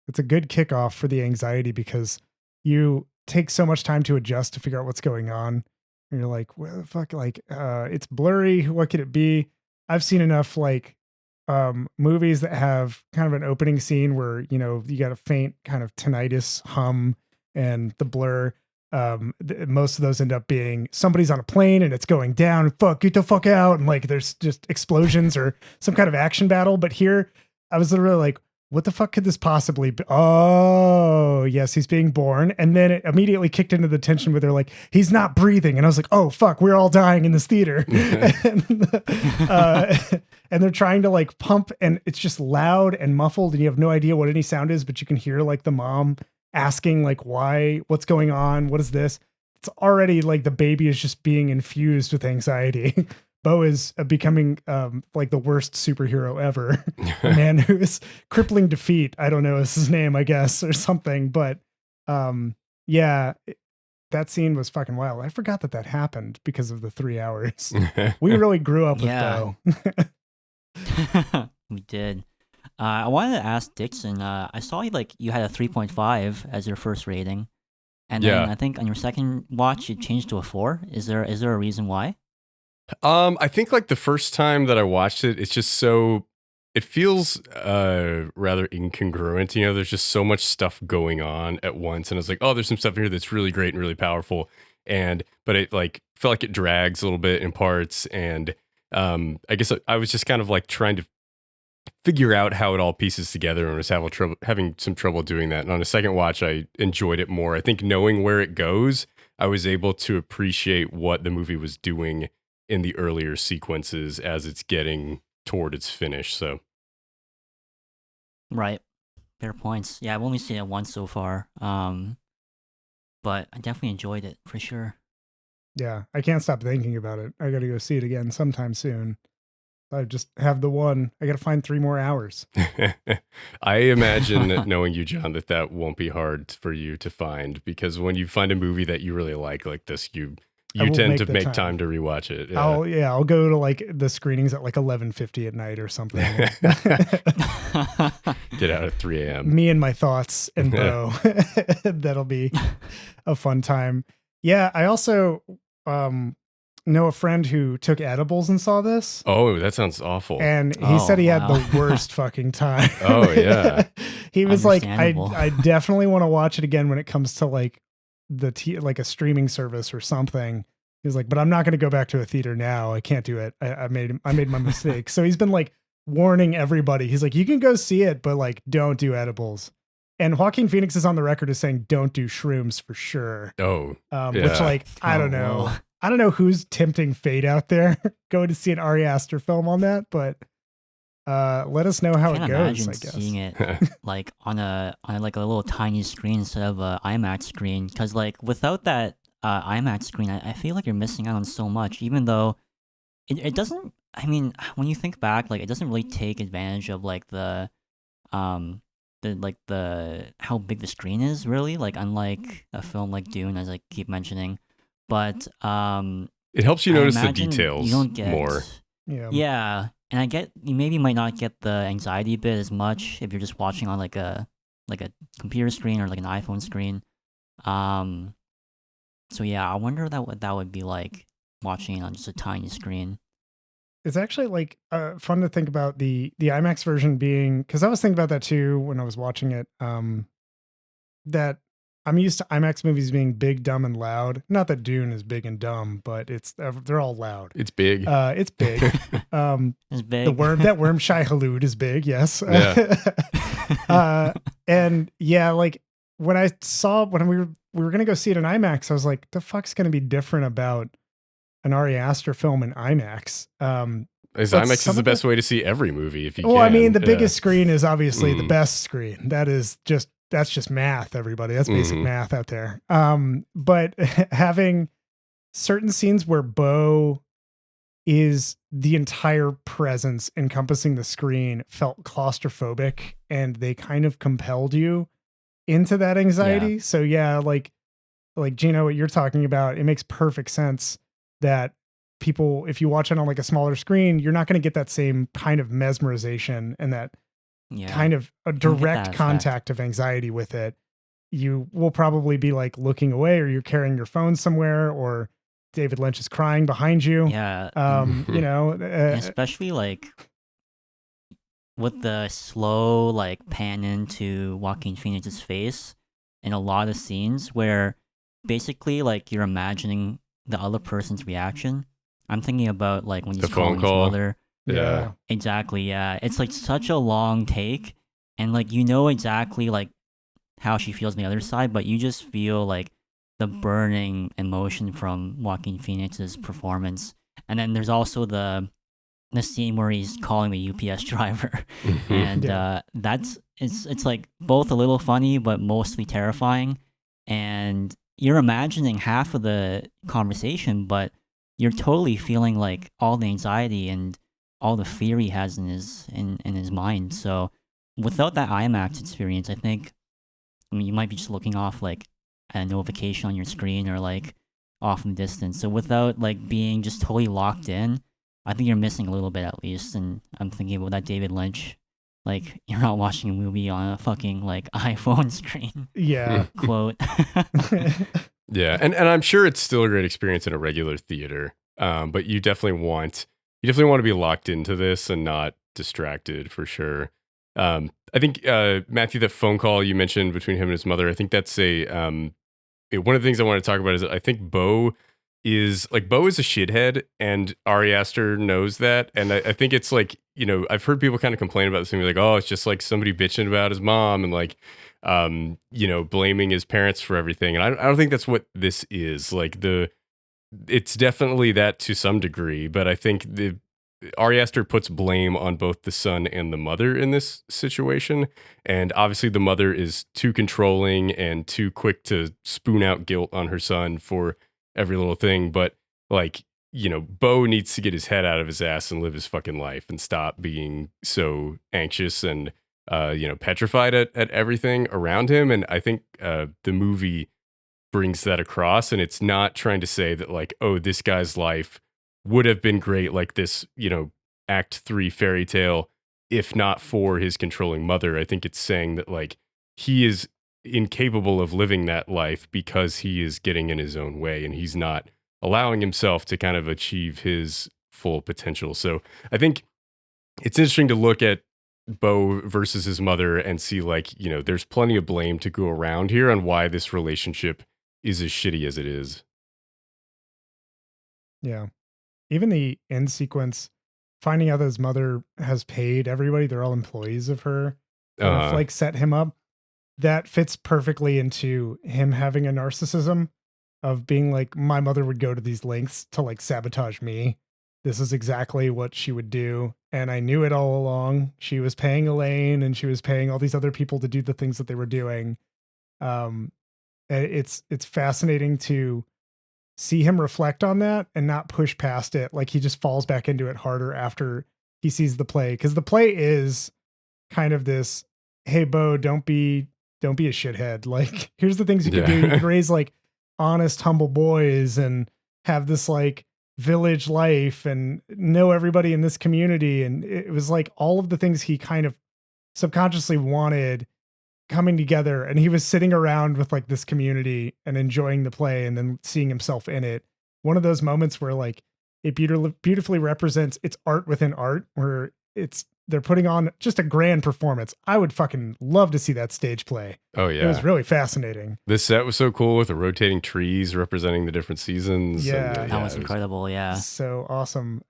It's a good kickoff for the anxiety because you take so much time to adjust to figure out what's going on. And you're like, what the fuck? Like, it's blurry. What could it be? I've seen enough like movies that have kind of an opening scene where, you got a faint kind of tinnitus hum and the blur. Most of those end up being somebody's on a plane and it's going down. Fuck, get the fuck out. And like, there's just explosions or some kind of action battle. But here I was literally like, what the fuck could this possibly be? Oh, yes, he's being born. And then it immediately kicked into the tension where they're like, he's not breathing. And I was like, oh, fuck, we're all dying in this theater. And they're trying to like pump and it's just loud and muffled and you have no idea what any sound is, but you can hear like the mom asking like, why, what's going on? What is this? It's already like the baby is just being infused with anxiety. Beau is becoming like the worst superhero ever. A man who is crippling defeat. I don't know is his name, I guess, or something. But that scene was fucking wild. I forgot that happened because of the 3 hours. We really grew up with Beau. We did. I wanted to ask Dixon. I saw you had a 3.5 as your first rating, and then Yeah. I think on your second watch you changed to a 4. Is there a reason why? I think like the first time that I watched it, it's just so it feels rather incongruent. You know, there's just so much stuff going on at once, and I was like, oh, there's some stuff here that's really great and really powerful, but it like felt like it drags a little bit in parts, and I guess I was just kind of like trying to figure out how it all pieces together and was having some trouble doing that. And on a second watch, I enjoyed it more. I think knowing where it goes, I was able to appreciate what the movie was doing in the earlier sequences as it's getting toward its finish. So Right. Fair points. Yeah, I've only seen it once so far. But I definitely enjoyed it for sure. Yeah, I can't stop thinking about it. I got to go see it again sometime soon. I just have the one. I got to find 3 more hours. I imagine that knowing you, John, that won't be hard for you to find, because when you find a movie that you really like this, you tend to make time to rewatch it. Yeah. I'll go to like the screenings at like 11:50 at night or something. Get out at 3 a.m. Me and my thoughts and Beau. That'll be a fun time. Yeah, I also know a friend who took edibles and saw this. Oh, that sounds awful. And he said he had wow. the worst fucking time. Oh, yeah. He was like, Understandable. I definitely want to watch it again when it comes to like like a streaming service or something. He was like, but I'm not going to go back to a theater now. I can't do it. I made my mistake. So he's been like warning everybody. He's like, you can go see it, but like, don't do edibles. And Joaquin Phoenix is on the record as saying, don't do shrooms for sure. Oh, Which like, I don't know. whoa. I don't know who's tempting fate out there going to see an Ari Aster film on that, but let us know how I it can't goes, imagine I guess. seeing it like on like a little tiny screen instead of a IMAX screen, because like without that IMAX screen, I feel like you're missing out on so much, even though it doesn't. I mean, when you think back, like it doesn't really take advantage of like the how big the screen is, really, like unlike a film like Dune, as I keep mentioning. But it helps you I notice the imagine details you don't get, more. Yeah. And I get you maybe might not get the anxiety bit as much if you're just watching on like a computer screen or like an iPhone screen. So yeah, I wonder what that would be like watching it on just a tiny screen. It's actually like fun to think about the IMAX version being, because I was thinking about that too when I was watching it. That I'm used to IMAX movies being big, dumb, and loud. Not that Dune is big and dumb, but they're all loud. It's big. It's big. It's big. That worm Shai Hulud is big. Yes. Yeah. And yeah, like when we were gonna go see it in IMAX, I was like, the fuck's gonna be different about an Ari Aster film in IMAX? IMAX is the best way to see every movie if you can. Well, I mean, the biggest screen is obviously the Mhm. best screen. That's just math, everybody. That's basic Mhm. math out there. But having certain scenes where Beau is the entire presence encompassing the screen felt claustrophobic, and they kind of compelled you into that anxiety. So yeah, like Gino, what you're talking about, it makes perfect sense that people, if you watch it on like a smaller screen, you're not going to get that same kind of mesmerization and that kind of a don't get that direct effect. contact of anxiety with it. You will probably be like looking away, or you're carrying your phone somewhere, or David Lynch is crying behind you. Yeah. You know, And especially like with the slow like pan into Joaquin Phoenix's face in a lot of scenes where basically like you're imagining the other person's reaction. I'm thinking about like when he's The phone calling call. his mother. Yeah. Exactly, yeah. It's like such a long take, and like you know exactly like how she feels on the other side, but you just feel like the burning emotion from Joaquin Phoenix's performance. And then there's also the scene where he's calling the UPS driver, and it's like both a little funny but mostly terrifying, and you're imagining half of the conversation, but you're totally feeling like all the anxiety and all the fear he has in his mind. So without that IMAX experience, I think you might be just looking off like a notification on your screen or like off in the distance. So without like being just totally locked in, I think you're missing a little bit at least. And I'm thinking about that David Lynch, like you're not watching a movie on a fucking like iPhone screen Yeah. quote. Yeah, and I'm sure it's still a great experience in a regular theater. But you definitely want to be locked into this and not distracted for sure. I think Mathew, that phone call you mentioned between him and his mother, I think that's one of the things I want to talk about is I think Beau is a shithead, and Ari Aster knows that, and I think it's like, I've heard people kind of complain about this movie, like, oh, it's just like somebody bitching about his mom and like blaming his parents for everything, and I don't think that's what this is. Like it's definitely that to some degree, but I think Ari Aster puts blame on both the son and the mother in this situation. And obviously the mother is too controlling and too quick to spoon out guilt on her son for every little thing. But like, Beau needs to get his head out of his ass and live his fucking life and stop being so anxious and, petrified at everything around him. And I think the movie brings that across, and it's not trying to say that like, oh, this guy's life would have been great, like this, Act 3 fairy tale, if not for his controlling mother. I think it's saying that like he is incapable of living that life because he is getting in his own way and he's not allowing himself to kind of achieve his full potential. So I think it's interesting to look at Beau versus his mother and see like, there's plenty of blame to go around here on why this relationship is as shitty as it is. Yeah. Even the end sequence, finding out that his mother has paid everybody, they're all employees of her, to like set him up. That fits perfectly into him having a narcissism of being like, my mother would go to these lengths to like sabotage me. This is exactly what she would do. And I knew it all along. She was paying Elaine and she was paying all these other people to do the things that they were doing. It's fascinating to see him reflect on that and not push past it. Like he just falls back into it harder after he sees the play. Cause the play is kind of this, hey, Beau, don't be a shithead. Like, here's the things you can do. You can raise like honest, humble boys and have this like village life and know everybody in this community. And it was like all of the things he kind of subconsciously wanted coming together, and he was sitting around with like this community and enjoying the play and then seeing himself in it. One of those moments where like it beautifully represents it's art within art, where they're putting on just a grand performance. I would fucking love to see that stage play. Oh yeah. It was really fascinating. This set was so cool with the rotating trees representing the different seasons. Yeah. And, That was incredible. Yeah. So awesome.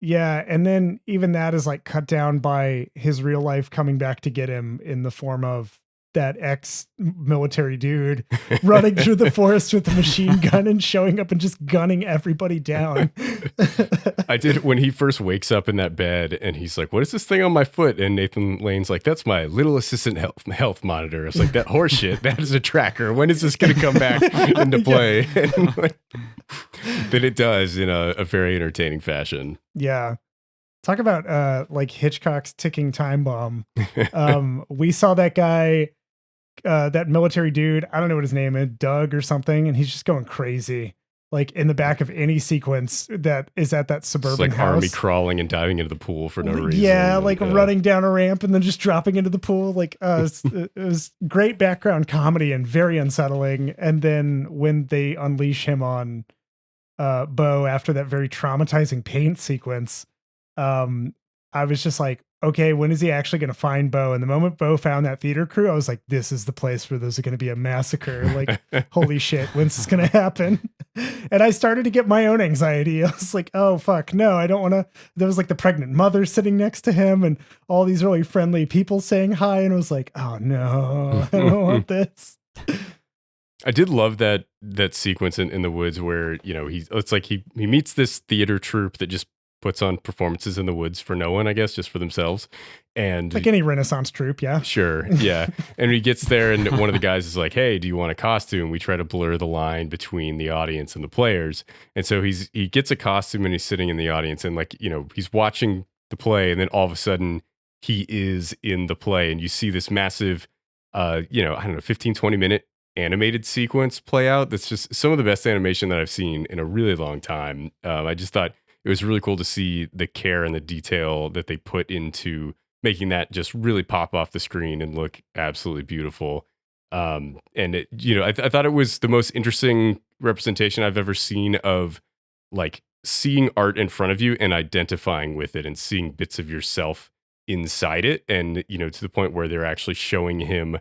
Yeah, and then even that is like cut down by his real life coming back to get him in the form of that ex-military dude running through the forest with a machine gun and showing up and just gunning everybody down. I did when he first wakes up in that bed and he's like, what is this thing on my foot? And Nathan Lane's like, that's my little assistant health monitor. It's like, that horse shit, that is a tracker. When is this going to come back into play? Yeah. And like, but it does in a very entertaining fashion. Yeah. Talk about like Hitchcock's ticking time bomb. We saw that guy, that military dude, I don't know what his name is, Doug or something, and he's just going crazy. Like in the back of any sequence that is at that suburban it's like house. Army crawling and diving into the pool for no reason. Yeah, like running down a ramp and then just dropping into the pool. Like it was great background comedy and very unsettling. And then when they unleash him on Beau after that very traumatizing paint sequence, I was just like, okay, when is he actually going to find Beau? And the moment Beau found that theater crew, I was like, this is the place where there's going to be a massacre. Like, holy shit, when's this going to happen? And I started to get my own anxiety. I was like, oh, fuck, no, I don't want to. There was like the pregnant mother sitting next to him and all these really friendly people saying hi. And I was like, oh, no, I don't want this. I did love that sequence in the woods where, it's like he meets this theater troupe that just puts on performances in the woods for no one, I guess, just for themselves. And like any Renaissance troupe, yeah. Sure, yeah. And he gets there and one of the guys is like, hey, do you want a costume? We try to blur the line between the audience and the players. And so he gets a costume and he's sitting in the audience and like, he's watching the play and then all of a sudden he is in the play and you see this massive, I don't know, 15, 20 minute animated sequence play out. That's just some of the best animation that I've seen in a really long time. I just thought it was really cool to see the care and the detail that they put into making that just really pop off the screen and look absolutely beautiful. And it, I thought it was the most interesting representation I've ever seen of like seeing art in front of you and identifying with it and seeing bits of yourself inside it. And, to the point where they're actually showing him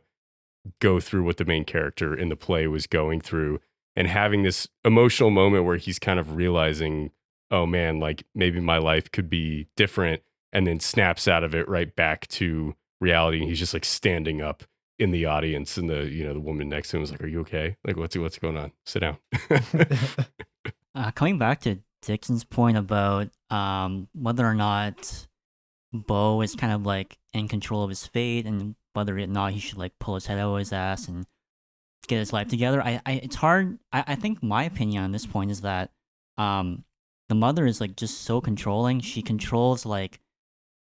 go through what the main character in the play was going through and having this emotional moment where he's kind of realizing, oh man, like maybe my life could be different, and then snaps out of it right back to reality. And he's just like standing up in the audience, and the woman next to him was like, are you okay? Like, what's going on? Sit down. Coming back to Dixon's point about whether or not Beau is kind of like in control of his fate, and whether or not he should like pull his head out of his ass and get his life together. It's hard. I think my opinion on this point is that the mother is like just so controlling. She controls like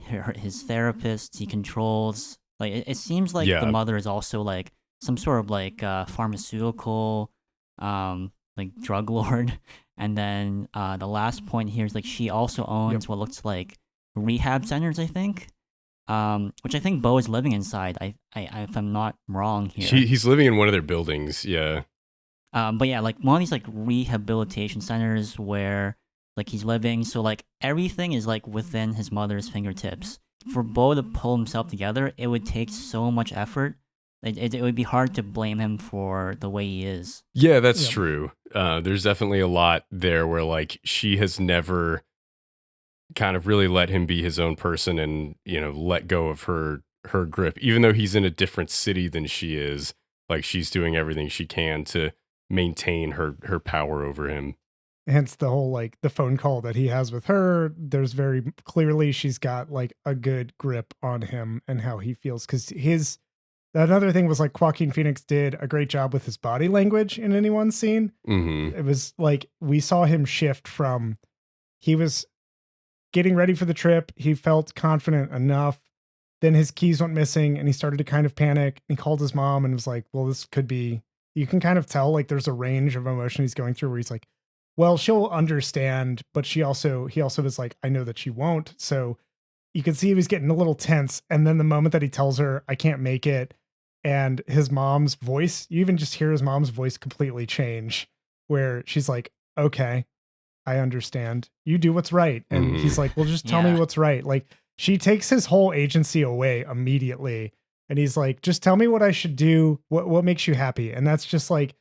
his therapist. He controls like it seems like the mother is also like some sort of like pharmaceutical like drug lord. And then the last point here is like she also owns what looks like rehab centers, I think. Which I think Beau is living inside. I if I'm not wrong here. He's living in one of their buildings, yeah. But yeah, like one of these like rehabilitation centers where like he's living. So like everything is like within his mother's fingertips. For Beau to pull himself together, it would take so much effort. It would be hard to blame him for the way he is. Yeah, that's true. There's definitely a lot there where like she has never kind of really let him be his own person and, let go of her grip, even though he's in a different city than she is. Like she's doing everything she can to maintain her power over him. Hence the whole like the phone call that he has with her. There's very clearly she's got like a good grip on him and how he feels. Cause another thing was like Joaquin Phoenix did a great job with his body language in any one scene. Mm-hmm. It was like we saw him shift from he was getting ready for the trip. He felt confident enough. Then his keys went missing and he started to kind of panic. He called his mom and was like, well, this could be, you can kind of tell like there's a range of emotion he's going through where he's like, well, she'll understand, but he also was like, I know that she won't. So you could see he was getting a little tense. And then the moment that he tells her, I can't make it, and his mom's voice, you even just hear his mom's voice completely change where she's like, okay, I understand. You do what's right. And he's like, well, just tell me what's right. Like she takes his whole agency away immediately. And he's like, just tell me what I should do. What makes you happy? And that's just like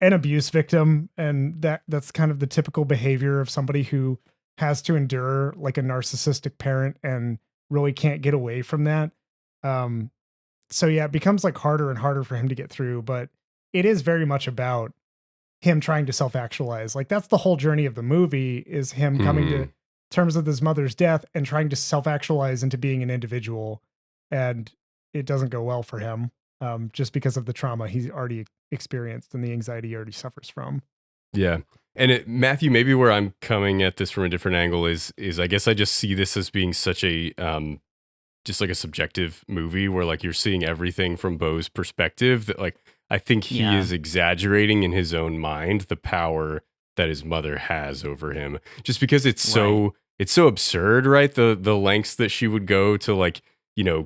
an abuse victim. And that's kind of the typical behavior of somebody who has to endure like a narcissistic parent and really can't get away from that. So yeah, it becomes like harder and harder for him to get through, but it is very much about him trying to self-actualize. Like that's the whole journey of the movie, is him coming to terms with his mother's death and trying to self-actualize into being an individual. And it doesn't go well for him, just because of the trauma he's already experienced and the anxiety he already suffers from. Yeah. And Mathew, maybe where I'm coming at this from a different angle is I guess I just see this as being such a, just like a subjective movie where like you're seeing everything from Beau's perspective, that like, I think he is exaggerating in his own mind the power that his mother has over him, just because it's so absurd, right? The lengths that she would go to like,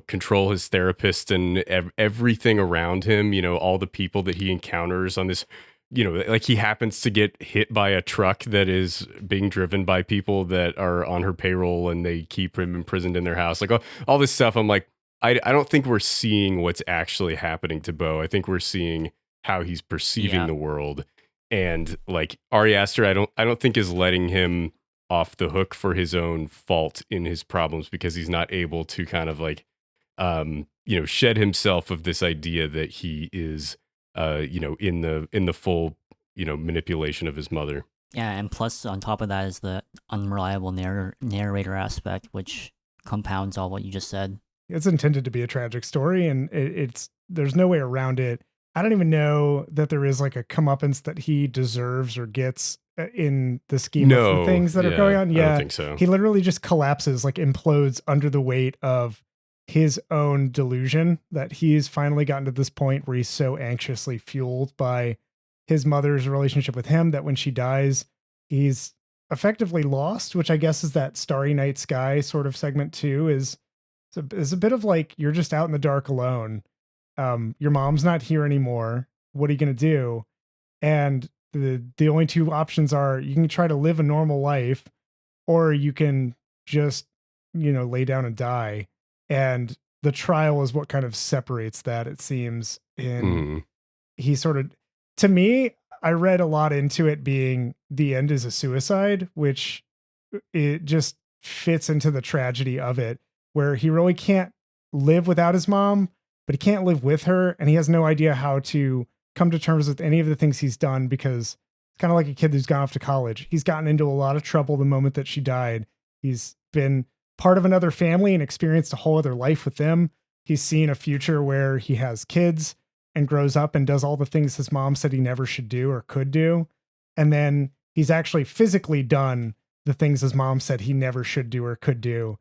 control his therapist and everything around him, all the people that he encounters on this, like he happens to get hit by a truck that is being driven by people that are on her payroll and they keep him imprisoned in their house. Like all this stuff. I'm like, I don't think we're seeing what's actually happening to Beau. I think we're seeing how he's perceiving the world. And like Ari Aster, I don't think is letting him off the hook for his own fault in his problems, because he's not able to kind of like, shed himself of this idea that he is, in the full, manipulation of his mother. Yeah, and plus on top of that is the unreliable narrator aspect, which compounds all what you just said. It's intended to be a tragic story, and there's no way around it. I don't even know that there is like a comeuppance that he deserves or gets in the scheme of the things that are going on. Yeah, I don't think so. He literally just collapses, like implodes under the weight of his own delusion that he's finally gotten to this point where he's so anxiously fueled by his mother's relationship with him that when she dies, he's effectively lost, which I guess is that Starry Night Sky sort of segment too, is a bit of like, you're just out in the dark alone. Your mom's not here anymore. What are you going to do? And the only two options are you can try to live a normal life, or you can just, lay down and die. And the trial is what kind of separates that, it seems. And he sort of, to me, I read a lot into it being the end is a suicide, which it just fits into the tragedy of it, where he really can't live without his mom, but he can't live with her. And he has no idea how to come to terms with any of the things he's done, because it's kind of like a kid who's gone off to college. He's gotten into a lot of trouble the moment that she died. He's been part of another family and experienced a whole other life with them. He's seen a future where he has kids and grows up and does all the things his mom said he never should do or could do. And then he's actually physically done the things his mom said he never should do or could do.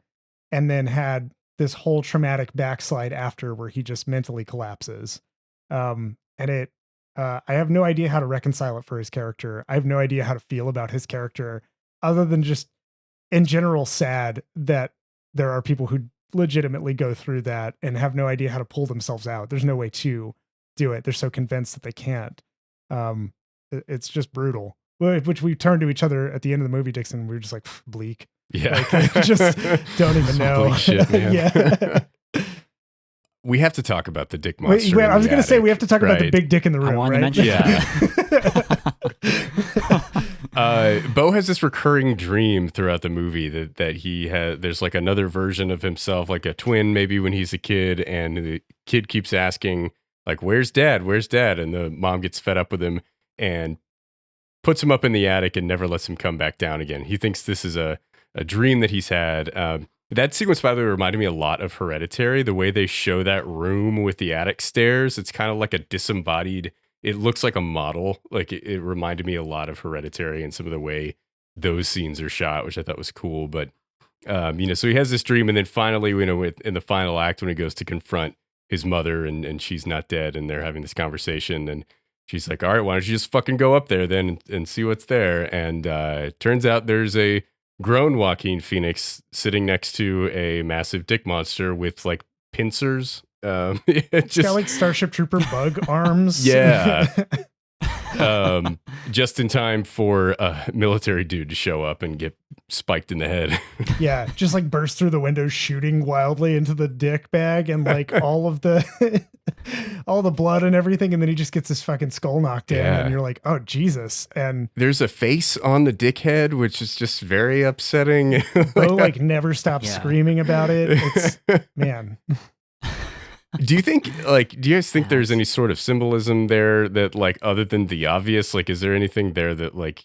And then had this whole traumatic backslide after, where he just mentally collapses. And I have no idea how to reconcile it for his character. I have no idea how to feel about his character, other than just in general sad that there are people who legitimately go through that and have no idea how to pull themselves out. There's no way to do it. They're so convinced that they can't. It's just brutal. Which we turned to each other at the end of the movie, Dixon. We were just like, bleak. Yeah. Like, just don't even know. Bleak shit, man. Yeah. We have to talk about the dick monster. Wait, I was going to say, we have to talk about the right? big dick in the room, I wanted right? to mention Beau has this recurring dream throughout the movie that he has. There's like another version of himself, like a twin, maybe when he's a kid, and the kid keeps asking, like, "Where's Dad? Where's Dad?" And the mom gets fed up with him and puts him up in the attic and never lets him come back down again. He thinks this is a dream that he's had. That sequence, by the way, reminded me a lot of Hereditary. The way they show that room with the attic stairs, it's kind of like a disembodied. It looks like a model. Like it reminded me a lot of Hereditary and some of the way those scenes are shot, which I thought was cool. But so he has this dream, and then finally, in the final act, when he goes to confront his mother, and she's not dead, and they're having this conversation, and she's like, "All right, why don't you just fucking go up there then and see what's there?" And it turns out there's a grown Joaquin Phoenix sitting next to a massive dick monster with like pincers. It's got like Starship Trooper bug arms. Yeah. Just in time for a military dude to show up and get spiked in the head. Yeah, just like burst through the window, shooting wildly into the dick bag, and like all of the all the blood and everything, and then he just gets his fucking skull knocked in, and you're like, oh Jesus. And there's a face on the dick head, which is just very upsetting. Beau like never stops screaming about it. It's man. Do you guys think there's any sort of symbolism there that, like, other than the obvious, like, is there anything there that, like,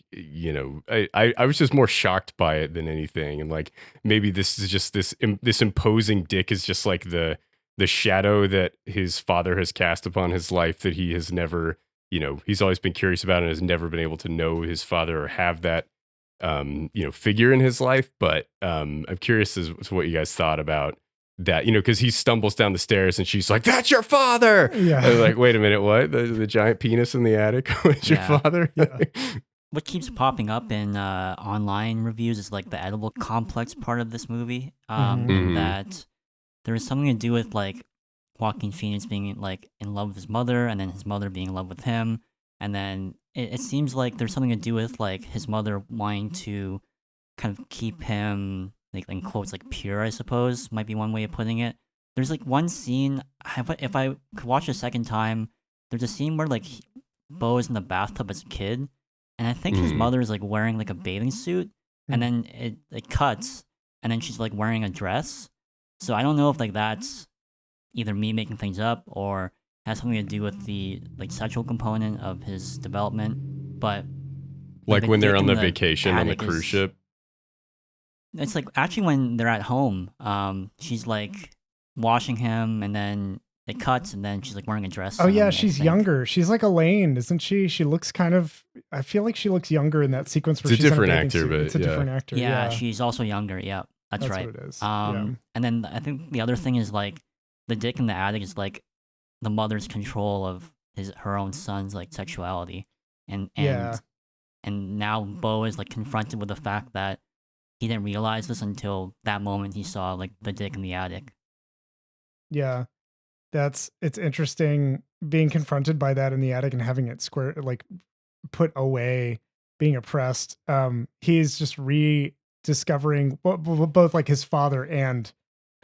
I was just more shocked by it than anything. And like, maybe this is just this imposing dick is just like the shadow that his father has cast upon his life, that he has never, he's always been curious about and has never been able to know his father or have that, figure in his life. But I'm curious as to what you guys thought about that, because he stumbles down the stairs and she's like, "That's your father." Yeah. And like, wait a minute, what? The giant penis in the attic was your father? Yeah. What keeps popping up in online reviews is like the edible complex part of this movie. That there is something to do with like Joaquin Phoenix being like in love with his mother, and then his mother being in love with him, and then it seems like there's something to do with like his mother wanting to kind of keep him, like in quotes, like pure, I suppose, might be one way of putting it. There's like one scene, if I could watch a second time, there's a scene where like Beau is in the bathtub as a kid, and I think his mother is like wearing like a bathing suit, and then it cuts, and then she's like wearing a dress. So I don't know if like that's either me making things up or has something to do with the like sexual component of his development. But like when they're on the vacation on the cruise ship. It's like actually when they're at home, she's like washing him, and then it cuts, and then she's like wearing a dress. Oh yeah, she's younger. She's like Elaine, isn't she? She looks kind of. I feel like she looks younger in that sequence. Where it's she's a different in a bathing actor, suit. but It's a different actor. Yeah, she's also younger. Yeah, that's right. What it is. And then I think the other thing is like the dick in the attic is like the mother's control of her own son's like sexuality, and and now Beau is like confronted with the fact that he didn't realize this until that moment he saw like the dick in the attic. Yeah. It's interesting being confronted by that in the attic and having it put away, being oppressed. He's just rediscovering both like his father and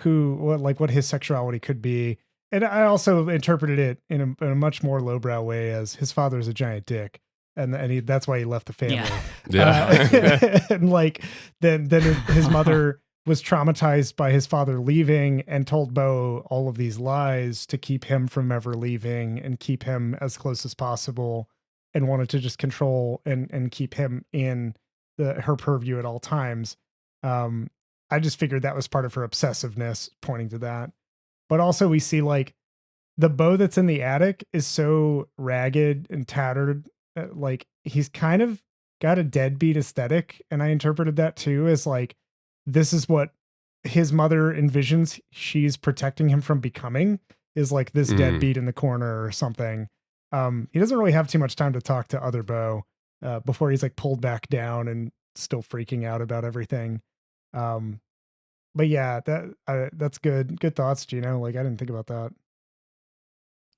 what his sexuality could be. And I also interpreted it in a much more lowbrow way as his father's a giant dick. And that's why he left the family. Yeah. And like then his mother was traumatized by his father leaving and told Beau all of these lies to keep him from ever leaving and keep him as close as possible, and wanted to just control and keep him in her purview at all times. I just figured that was part of her obsessiveness, pointing to that. But also we see like the Beau that's in the attic is so ragged and tattered. Like he's kind of got a deadbeat aesthetic. And I interpreted that too as like, this is what his mother envisions she's protecting him from becoming, is like this deadbeat in the corner or something. He doesn't really have too much time to talk to other Beau before he's like pulled back down and still freaking out about everything. But yeah, that's good. Good thoughts, Gino. Like I didn't think about that.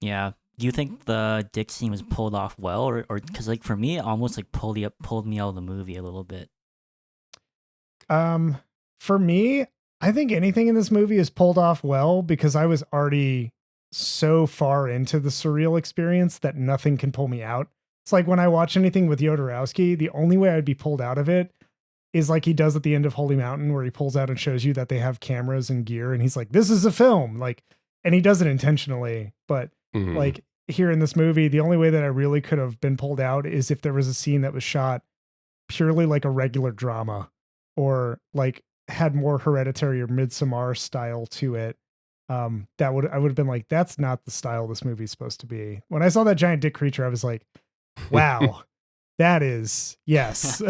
Yeah. Do you think the dick scene was pulled off well, or because like for me, it almost like pulled me out of the movie a little bit? For me, I think anything in this movie is pulled off well because I was already so far into the surreal experience that nothing can pull me out. It's like when I watch anything with Jodorowsky, the only way I'd be pulled out of it is like he does at the end of Holy Mountain, where he pulls out and shows you that they have cameras and gear, and he's like, "This is a film," like, and he does it intentionally. But like here in this movie, the only way that I really could have been pulled out is if there was a scene that was shot purely like a regular drama, or like had more Hereditary or Midsommar style to it. I would have been like, that's not the style this movie's supposed to be. When I saw that giant dick creature, I was like, wow, that is, yes.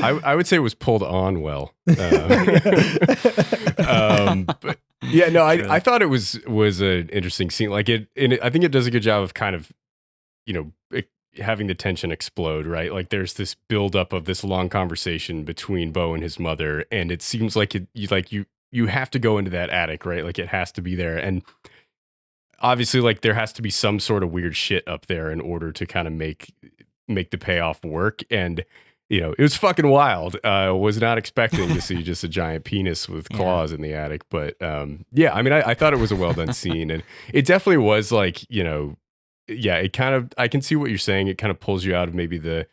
I would say it was pulled on well. But yeah, no, I thought it was an interesting scene. Like I think it does a good job of kind of, having the tension explode, right? Like there's this buildup of this long conversation between Beau and his mother, and it seems like you have to go into that attic, right? Like it has to be there, and obviously, like there has to be some sort of weird shit up there in order to kind of make the payoff work. And it was fucking wild. Was not expecting to see just a giant penis with claws in the attic, but yeah, I mean, I thought it was a well done scene, and it definitely was like yeah, it kind of, I can see what you're saying. It kind of pulls you out of maybe the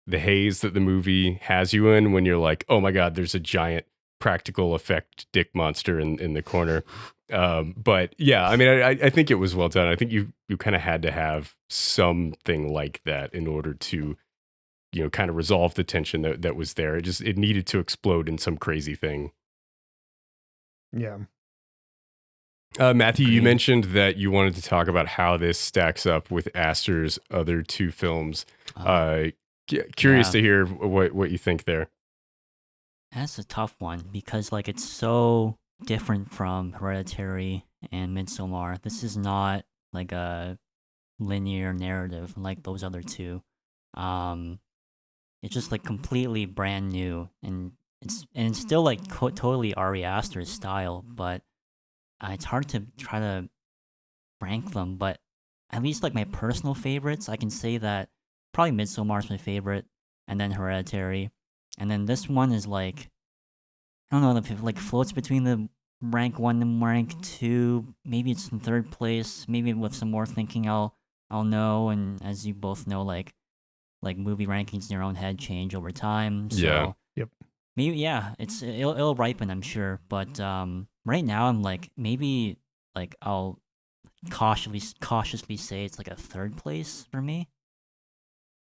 haze that the movie has you in when you're like, oh my God, there's a giant practical effect dick monster in the corner. But yeah, I mean, I think it was well done. I think you kind of had to have something like that in order to, kind of resolve the tension that was there. It needed to explode in some crazy thing. Yeah. Mathew, you mentioned that you wanted to talk about how this stacks up with Aster's other two films. Curious to hear what you think there. That's a tough one because like it's so different from Hereditary and Midsommar. This is not like a linear narrative like those other two. It's just like completely brand new, and it's still like totally Ari Aster's style, but it's hard to try to rank them. But at least like my personal favorites, I can say that probably Midsommar is my favorite, and then Hereditary, and then this one is like, I don't know if it like floats between the rank 1 and rank 2. Maybe it's in third place. Maybe with some more thinking, I'll know. And as you both know, like movie rankings in your own head change over time. So yeah. Yep. Maybe it'll ripen, I'm sure. But right now I'm like, maybe like I'll cautiously say it's like a third place for me.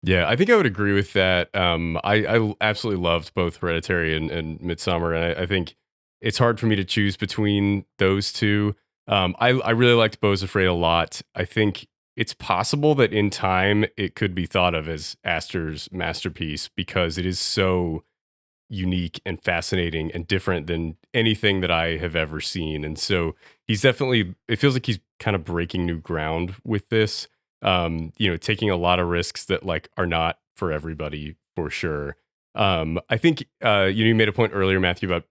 Yeah, I think I would agree with that. I absolutely loved both Hereditary and Midsommar, and I think it's hard for me to choose between those two. I really liked Beau's Afraid a lot. I think it's possible that in time it could be thought of as Aster's masterpiece because it is so unique and fascinating and different than anything that I have ever seen. And so he's definitely, it feels like he's kind of breaking new ground with this. Taking a lot of risks that like are not for everybody for sure. I think you made a point earlier, Mathew, about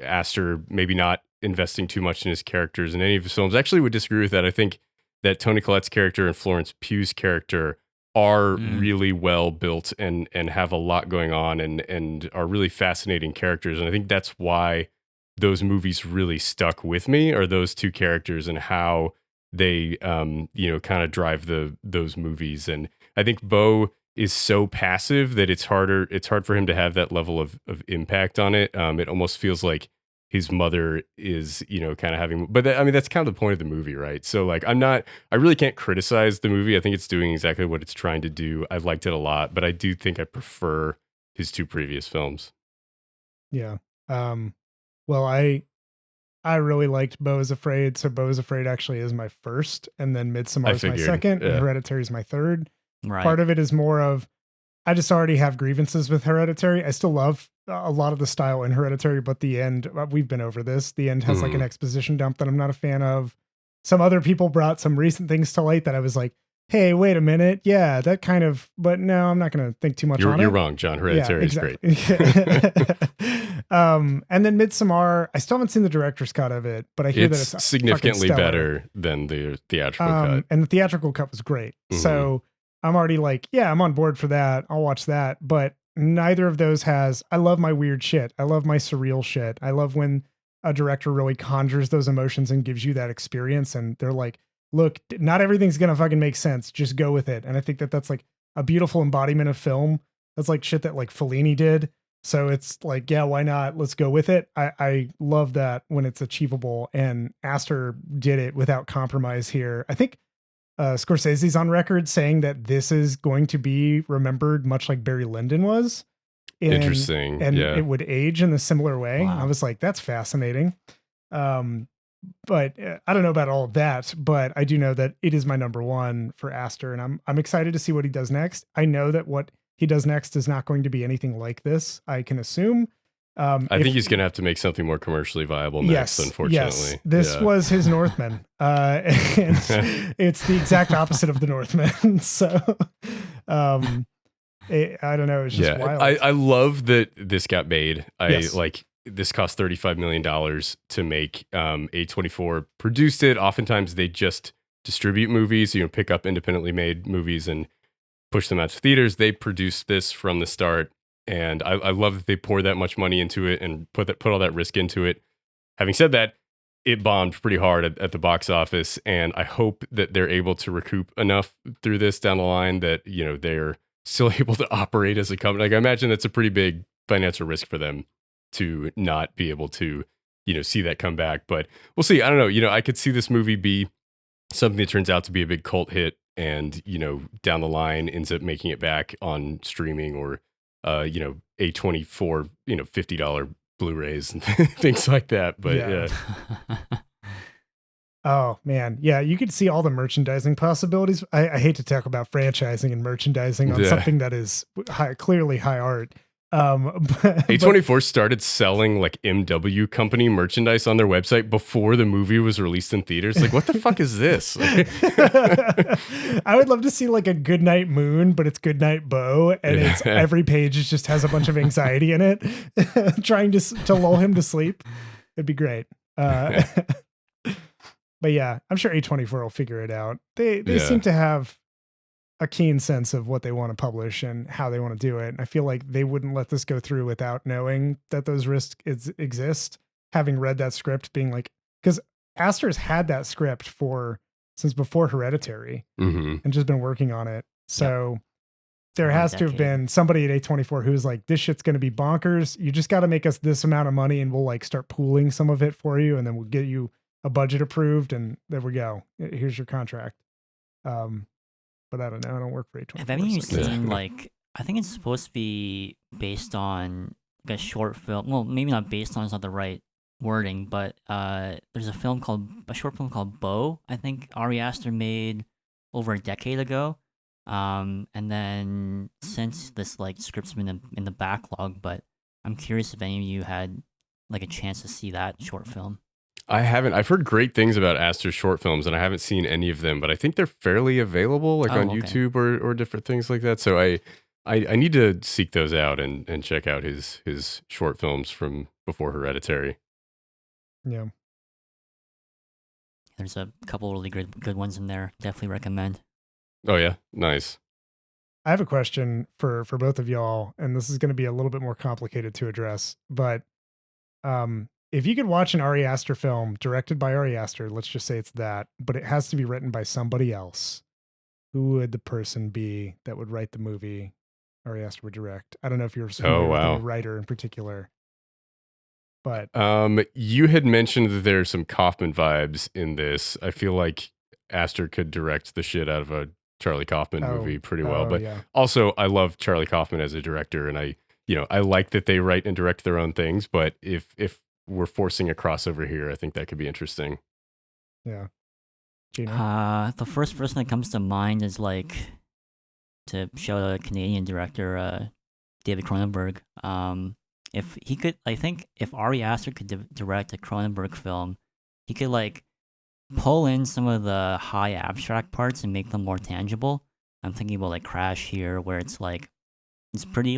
Aster maybe not investing too much in his characters in any of his films. I actually would disagree with that. I think that Toni Collette's character and Florence Pugh's character are really well built and have a lot going on and are really fascinating characters. And I think that's why those movies really stuck with me, are those two characters and how they kind of drive those movies. And I think Beau is so passive that it's hard for him to have that level of impact on it. It almost feels like his mother is, kind of having, but that's kind of the point of the movie, right? So like, I really can't criticize the movie. I think it's doing exactly what it's trying to do. I've liked it a lot, but I do think I prefer his two previous films. Yeah. Well, I really liked Beau is Afraid. So Beau is Afraid actually is my first, and then Midsommar is my second, and Hereditary is my third. Right. Part of it is more of, I just already have grievances with Hereditary. I still love a lot of the style in Hereditary, but the end, we've been over this. The end has like an exposition dump that I'm not a fan of. Some other people brought some recent things to light that I was like, hey, wait a minute. Yeah, that kind of, but no, I'm not going to think too much on it. You're wrong, John. Hereditary is great. And then Midsommar, I still haven't seen the director's cut of it, but I hear that it's significantly better than the theatrical cut. And the theatrical cut was great. So I'm already like, yeah, I'm on board for that. I'll watch that. But neither of those I love my weird shit. I love my surreal shit. I love when a director really conjures those emotions and gives you that experience. And they're like, look, not everything's going to fucking make sense. Just go with it. And I think that that's like a beautiful embodiment of film. That's like shit that like Fellini did. So it's like, yeah, why not? Let's go with it. I love that when it's achievable, and Aster did it without compromise here. I think Scorsese's on record saying that this is going to be remembered much like Barry Lyndon was. Interesting. And it would age in a similar way. Wow. I was like, that's fascinating. But I don't know about all of that, but I do know that it is my number one for Aster, and I'm excited to see what he does next. I know that what he does next is not going to be anything like this, I can assume. I think he's going to have to make something more commercially viable next, unfortunately. Yes, this was his Northman. And it's the exact opposite of the Northman. So I don't know. It's just wild. I love that this got made. This cost $35 million to make. A24 produced it. Oftentimes they just distribute movies, pick up independently made movies and push them out to theaters. They produced this from the start. And I love that they poured that much money into it and put all that risk into it. Having said that, it bombed pretty hard at the box office, and I hope that they're able to recoup enough through this down the line that they're still able to operate as a company. Like, I imagine that's a pretty big financial risk for them to not be able to see that come back. But we'll see. I don't know. I could see this movie be something that turns out to be a big cult hit, and down the line ends up making it back on streaming or A24, $50 Blu-rays and things like that. But yeah. Oh man. Yeah. You could see all the merchandising possibilities. I hate to talk about franchising and merchandising on something that is clearly high art. A24 started selling like MW company merchandise on their website before the movie was released in theaters. Like, what the fuck is this? I would love to see like a Goodnight Moon, but it's Goodnight Beau, and it's every page just has a bunch of anxiety in it, trying to lull him to sleep. It'd be great. But yeah, I'm sure A24 will figure it out. They seem to have a keen sense of what they want to publish and how they want to do it. And I feel like they wouldn't let this go through without knowing that those risks exist. Having read that script, being like, because Aster's had that script since before Hereditary and just been working on it. So there has to have been somebody at A24 who's like, this shit's going to be bonkers. You just got to make us this amount of money and we'll like start pooling some of it for you. And then we'll get you a budget approved. And there we go. Here's your contract. But I don't know. I don't work for A24. Have any of you seen, like, I think it's supposed to be based on like a short film. Well, maybe not based on, it's not the right wording, but there's a short film called Beau, I think Ari Aster made over a decade ago. And then since this like script's been in the backlog, but I'm curious if any of you had like a chance to see that short film. I haven't. I've heard great things about Aster's short films, and I haven't seen any of them, but I think they're fairly available, like on YouTube or different things like that. So I need to seek those out and check out his short films from before Hereditary. Yeah. There's a couple really good ones in there. Definitely recommend. Oh yeah, nice. I have a question for both of y'all, and this is going to be a little bit more complicated to address. But if you could watch an Ari Aster film directed by Ari Aster, let's just say it's that, but it has to be written by somebody else, who would the person be that would write the movie Ari Aster would direct? I don't know if you're familiar with any writer in particular, but you had mentioned that there's some Kaufman vibes in this. I feel like Aster could direct the shit out of a Charlie Kaufman movie pretty well, but also I love Charlie Kaufman as a director, and I like that they write and direct their own things, but if we're forcing a crossover here, I think that could be interesting. Yeah. Gino? The first person that comes to mind is like, to show a Canadian director, David Cronenberg. If he could, I think if Ari Aster could direct a Cronenberg film, he could like pull in some of the high abstract parts and make them more tangible. I'm thinking about like Crash here, where it's like it's pretty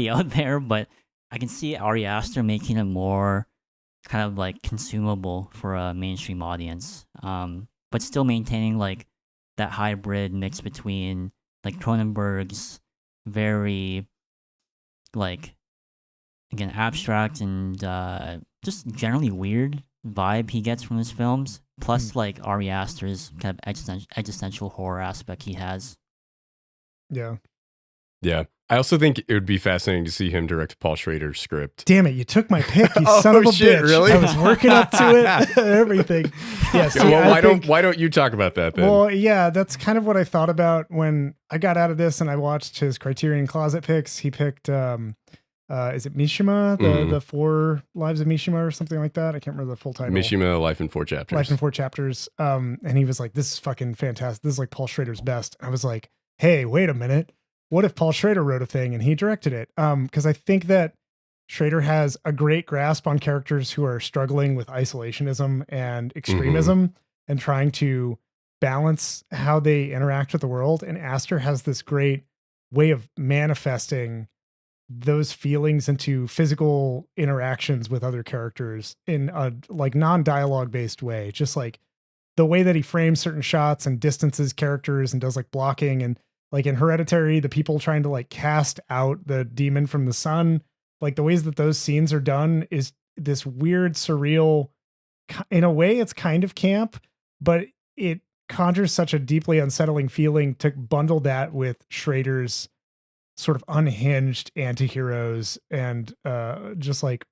out there, but I can see Ari Aster making it more kind of like consumable for a mainstream audience, but still maintaining like that hybrid mix between like Cronenberg's very like, again, abstract and just generally weird vibe he gets from his films, plus like Ari Aster's kind of existential horror aspect he has. Yeah. I also think it would be fascinating to see him direct Paul Schrader's script. Damn it, you took my pick, you son of a bitch. Really? I was working up to it, everything. Yeah, see, why don't you talk about that then? Well, yeah, that's kind of what I thought about when I got out of this and I watched his Criterion Closet picks. He picked, is it Mishima? The 4 Lives of Mishima or something like that? I can't remember the full title. Mishima, Life in 4 Chapters. Life in 4 Chapters. And he was like, this is fucking fantastic. This is like Paul Schrader's best. I was like, hey, wait a minute. What if Paul Schrader wrote a thing and he directed it? Because I think that Schrader has a great grasp on characters who are struggling with isolationism and extremism and trying to balance how they interact with the world. And Aster has this great way of manifesting those feelings into physical interactions with other characters in a like non-dialogue based way. Just like the way that he frames certain shots and distances characters and does like blocking, and like in Hereditary, the people trying to like cast out the demon from the sun, like the ways that those scenes are done is this weird, surreal, in a way it's kind of camp, but it conjures such a deeply unsettling feeling to bundle that with Schrader's sort of unhinged antiheroes and just like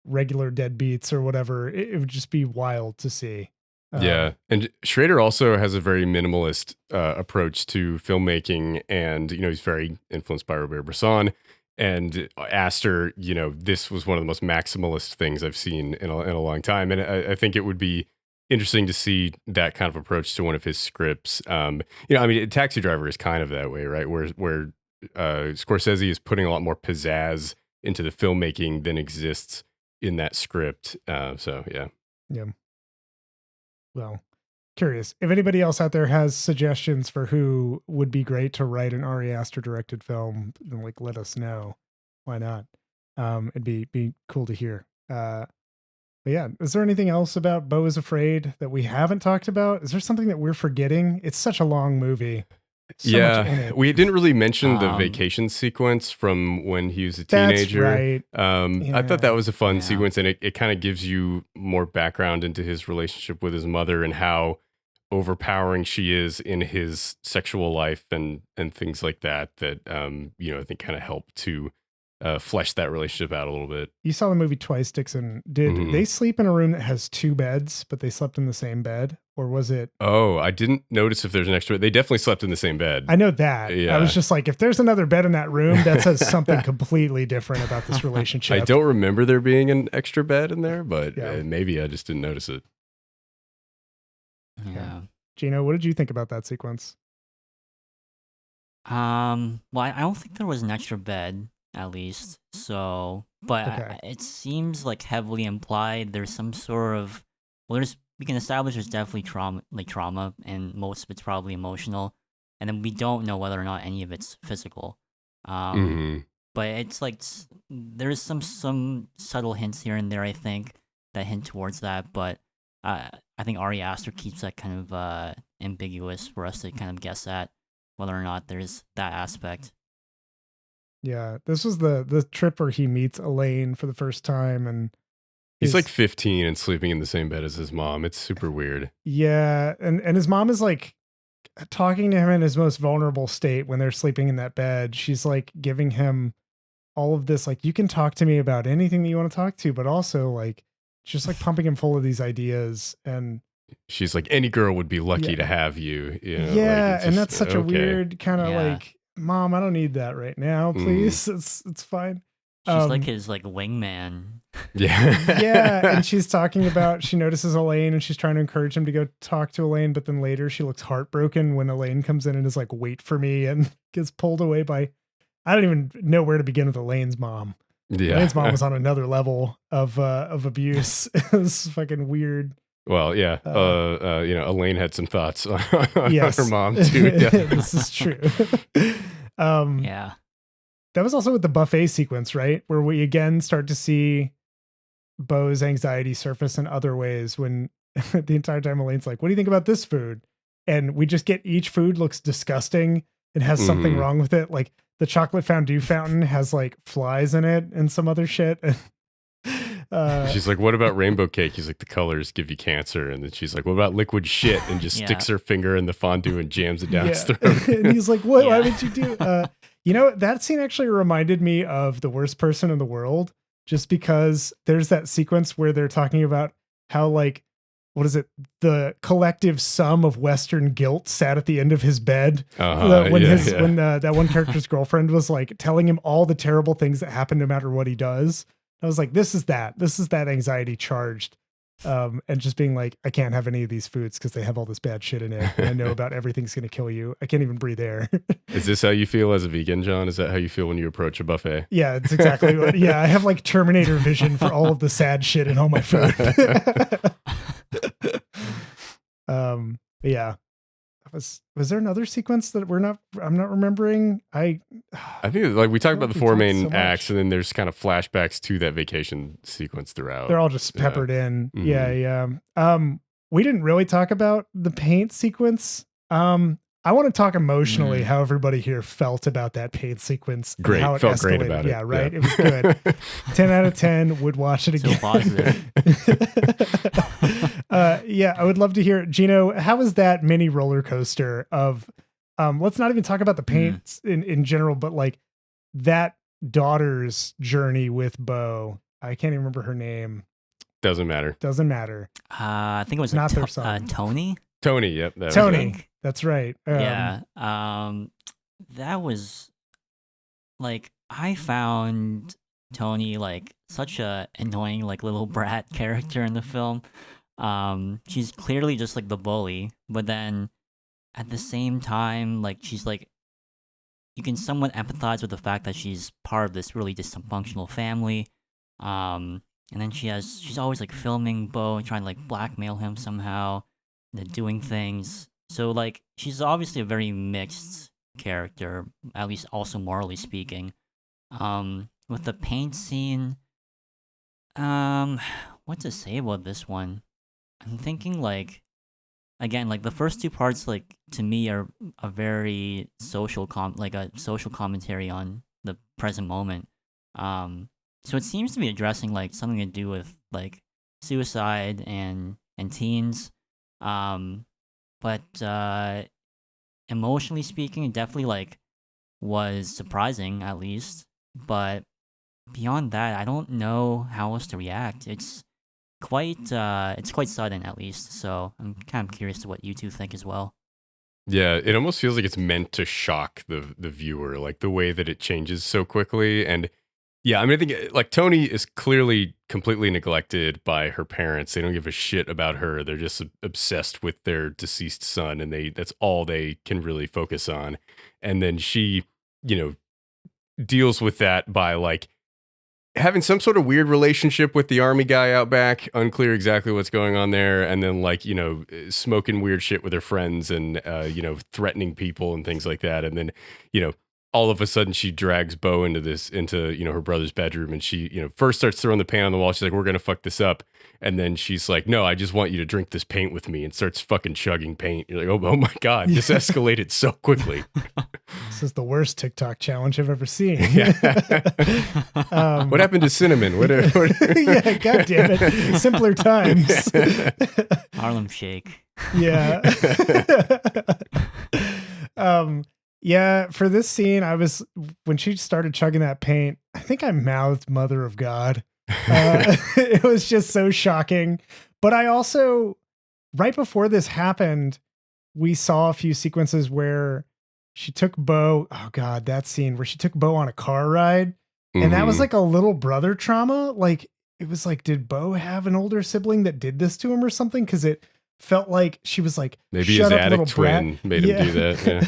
regular deadbeats or whatever. It would just be wild to see. Yeah. And Schrader also has a very minimalist approach to filmmaking, and, he's very influenced by Robert Bresson. And Aster, this was one of the most maximalist things I've seen in a long time. And I think it would be interesting to see that kind of approach to one of his scripts. Taxi Driver is kind of that way, right? Where Scorsese is putting a lot more pizzazz into the filmmaking than exists in that script. Yeah. Well, curious if anybody else out there has suggestions for who would be great to write an Ari Aster directed film, then like let us know. Why not? It'd be cool to hear. But yeah, is there anything else about Beau is Afraid that we haven't talked about? Is there something that we're forgetting? It's such a long movie. So much in it. We didn't really mention the vacation sequence from when he was a teenager. That's right. I thought that was a fun sequence, and it kind of gives you more background into his relationship with his mother and how overpowering she is in his sexual life and things like that I think kind of help to flesh that relationship out a little bit. You saw the movie twice, Dixon. Did they sleep in a room that has 2 beds, but they slept in the same bed? Or was it? Oh, I didn't notice if there's an extra. They definitely slept in the same bed. I know that. Yeah. I was just like, if there's another bed in that room, that says something completely different about this relationship. I don't remember there being an extra bed in there, but maybe I just didn't notice it. Yeah. Gino, what did you think about that sequence? Well, I don't think there was an extra bed, at least. So, but it seems like heavily implied there's some sort of, we can establish there's definitely trauma, and most of it's probably emotional. And then we don't know whether or not any of it's physical. Mhm. But it's like there's some subtle hints here and there, I think, that hint towards that. But I think Ari Aster keeps that kind of ambiguous for us to kind of guess at whether or not there's that aspect. Yeah, this was the trip where he meets Elaine for the first time, and He's like 15 and sleeping in the same bed as his mom. It's super weird. yeah, and his mom is like talking to him in his most vulnerable state when they're sleeping in that bed. She's like giving him all of this, like, you can talk to me about anything that you want to talk to, but also like just like pumping him full of these ideas. And She's like, any girl would be lucky Yeah. to have you. You know, yeah, like, it's and just, that's such a okay. weird kind of Yeah. like, Mom, I don't need that right now, please. It's fine. She's like his like wingman. Yeah. Yeah, and she's talking about, she notices Elaine and she's trying to encourage him to go talk to Elaine, but then later she looks heartbroken when Elaine comes in and is like, wait for me, and gets pulled away by, I don't even know where to begin with Elaine's mom. Yeah. Elaine's mom was on another level of abuse. It's fucking weird. Well, yeah. Elaine had some thoughts on Yes. her mom too. Yeah. This is true. Yeah. That was also with the buffet sequence, right? Where we again start to see Beau's anxiety surface in other ways when the entire time Elaine's like, what do you think about this food? And we just get each food looks disgusting and has something Mhm. wrong with it. Like the chocolate fondue fountain has like flies in it and some other shit. She's like, what about rainbow cake? He's like, the colors give you cancer. And then she's like, what about liquid shit? And just Yeah. sticks her finger in the fondue and jams it down his Yeah. throat. And he's like, what? Why Yeah. would you do? That scene actually reminded me of The Worst Person in the World, just because there's that sequence where they're talking about how, like, what is it? The collective sum of Western guilt sat at the end of his bed. When that one character's girlfriend was like telling him all the terrible things that happen no matter what he does. I was like, this is that anxiety charged. And just being like, I can't have any of these foods because they have all this bad shit in it. And I know about everything's going to kill you. I can't even breathe air. Is this how you feel as a vegan, John? Is that how you feel when you approach a buffet? Yeah, it's exactly what. Yeah, I have like Terminator vision for all of the sad shit in all my food. Yeah. Was there another sequence that I'm not remembering? I think like we talked about the four talked main so much. acts, and then there's kind of flashbacks to that vacation sequence throughout. They're all just Yeah. peppered in. Mhm. Yeah. We didn't really talk about the paint sequence. I want to talk emotionally how everybody here felt about that paint sequence. and Great. How it Felt escalated. great about it. Yeah, right. Yeah. It was good. 10 out of 10 would watch it So again. positive. Yeah, I would love to hear, Gino, how was that mini roller coaster of, let's not even talk about the paint in general, but like that daughter's journey with Beau. I can't even remember her name. Doesn't matter. Doesn't matter. I think it was Not their son. Tony. Tony, yep. That was Tony. it. think. That's right. Yeah. That was like, I found Tony like such a annoying like little brat character in the film. She's clearly just like the bully, but then at the same time, like she's like, you can somewhat empathize with the fact that she's part of this really dysfunctional family. And then she's always like filming Beau and trying to like blackmail him somehow, and then doing things. So like she's obviously a very mixed character, at least also morally speaking. With the paint scene, what to say about this one? I'm thinking like, again, like the first two parts, like to me are a very social social commentary on the present moment. So it seems to be addressing like something to do with like suicide and teens. But emotionally speaking, it definitely like was surprising at least. But beyond that, I don't know how else to react. It's quite sudden at least. So I'm kind of curious to what you two think as well. Yeah, it almost feels like it's meant to shock the viewer, like the way that it changes so quickly. And yeah, I mean, I think like Tony is clearly completely neglected by her parents. They don't give a shit about her. They're just obsessed with their deceased son, and that's all they can really focus on. And then she, deals with that by like having some sort of weird relationship with the army guy out back, unclear exactly what's going on there, and then like, smoking weird shit with her friends and threatening people and things like that. And then, all of a sudden she drags Beau into her brother's bedroom, and she, first starts throwing the paint on the wall. She's like, we're going to fuck this up. And then she's like, no, I just want you to drink this paint with me, and starts fucking chugging paint. You're like, oh my God, this escalated so quickly. This is the worst TikTok challenge I've ever seen. What happened to cinnamon? Yeah, God damn it. Simpler times. Harlem Shake. Yeah. Yeah, for this scene, when she started chugging that paint, I think I mouthed Mother of God. It was just so shocking. But I also, right before this happened, we saw a few sequences where she took Beau, oh God, that scene where she took Beau on a car ride. And that was like a little brother trauma. Like, it was like, did Beau have an older sibling that did this to him or something? Because it felt like she was like, maybe his addict twin made him do that. Yeah.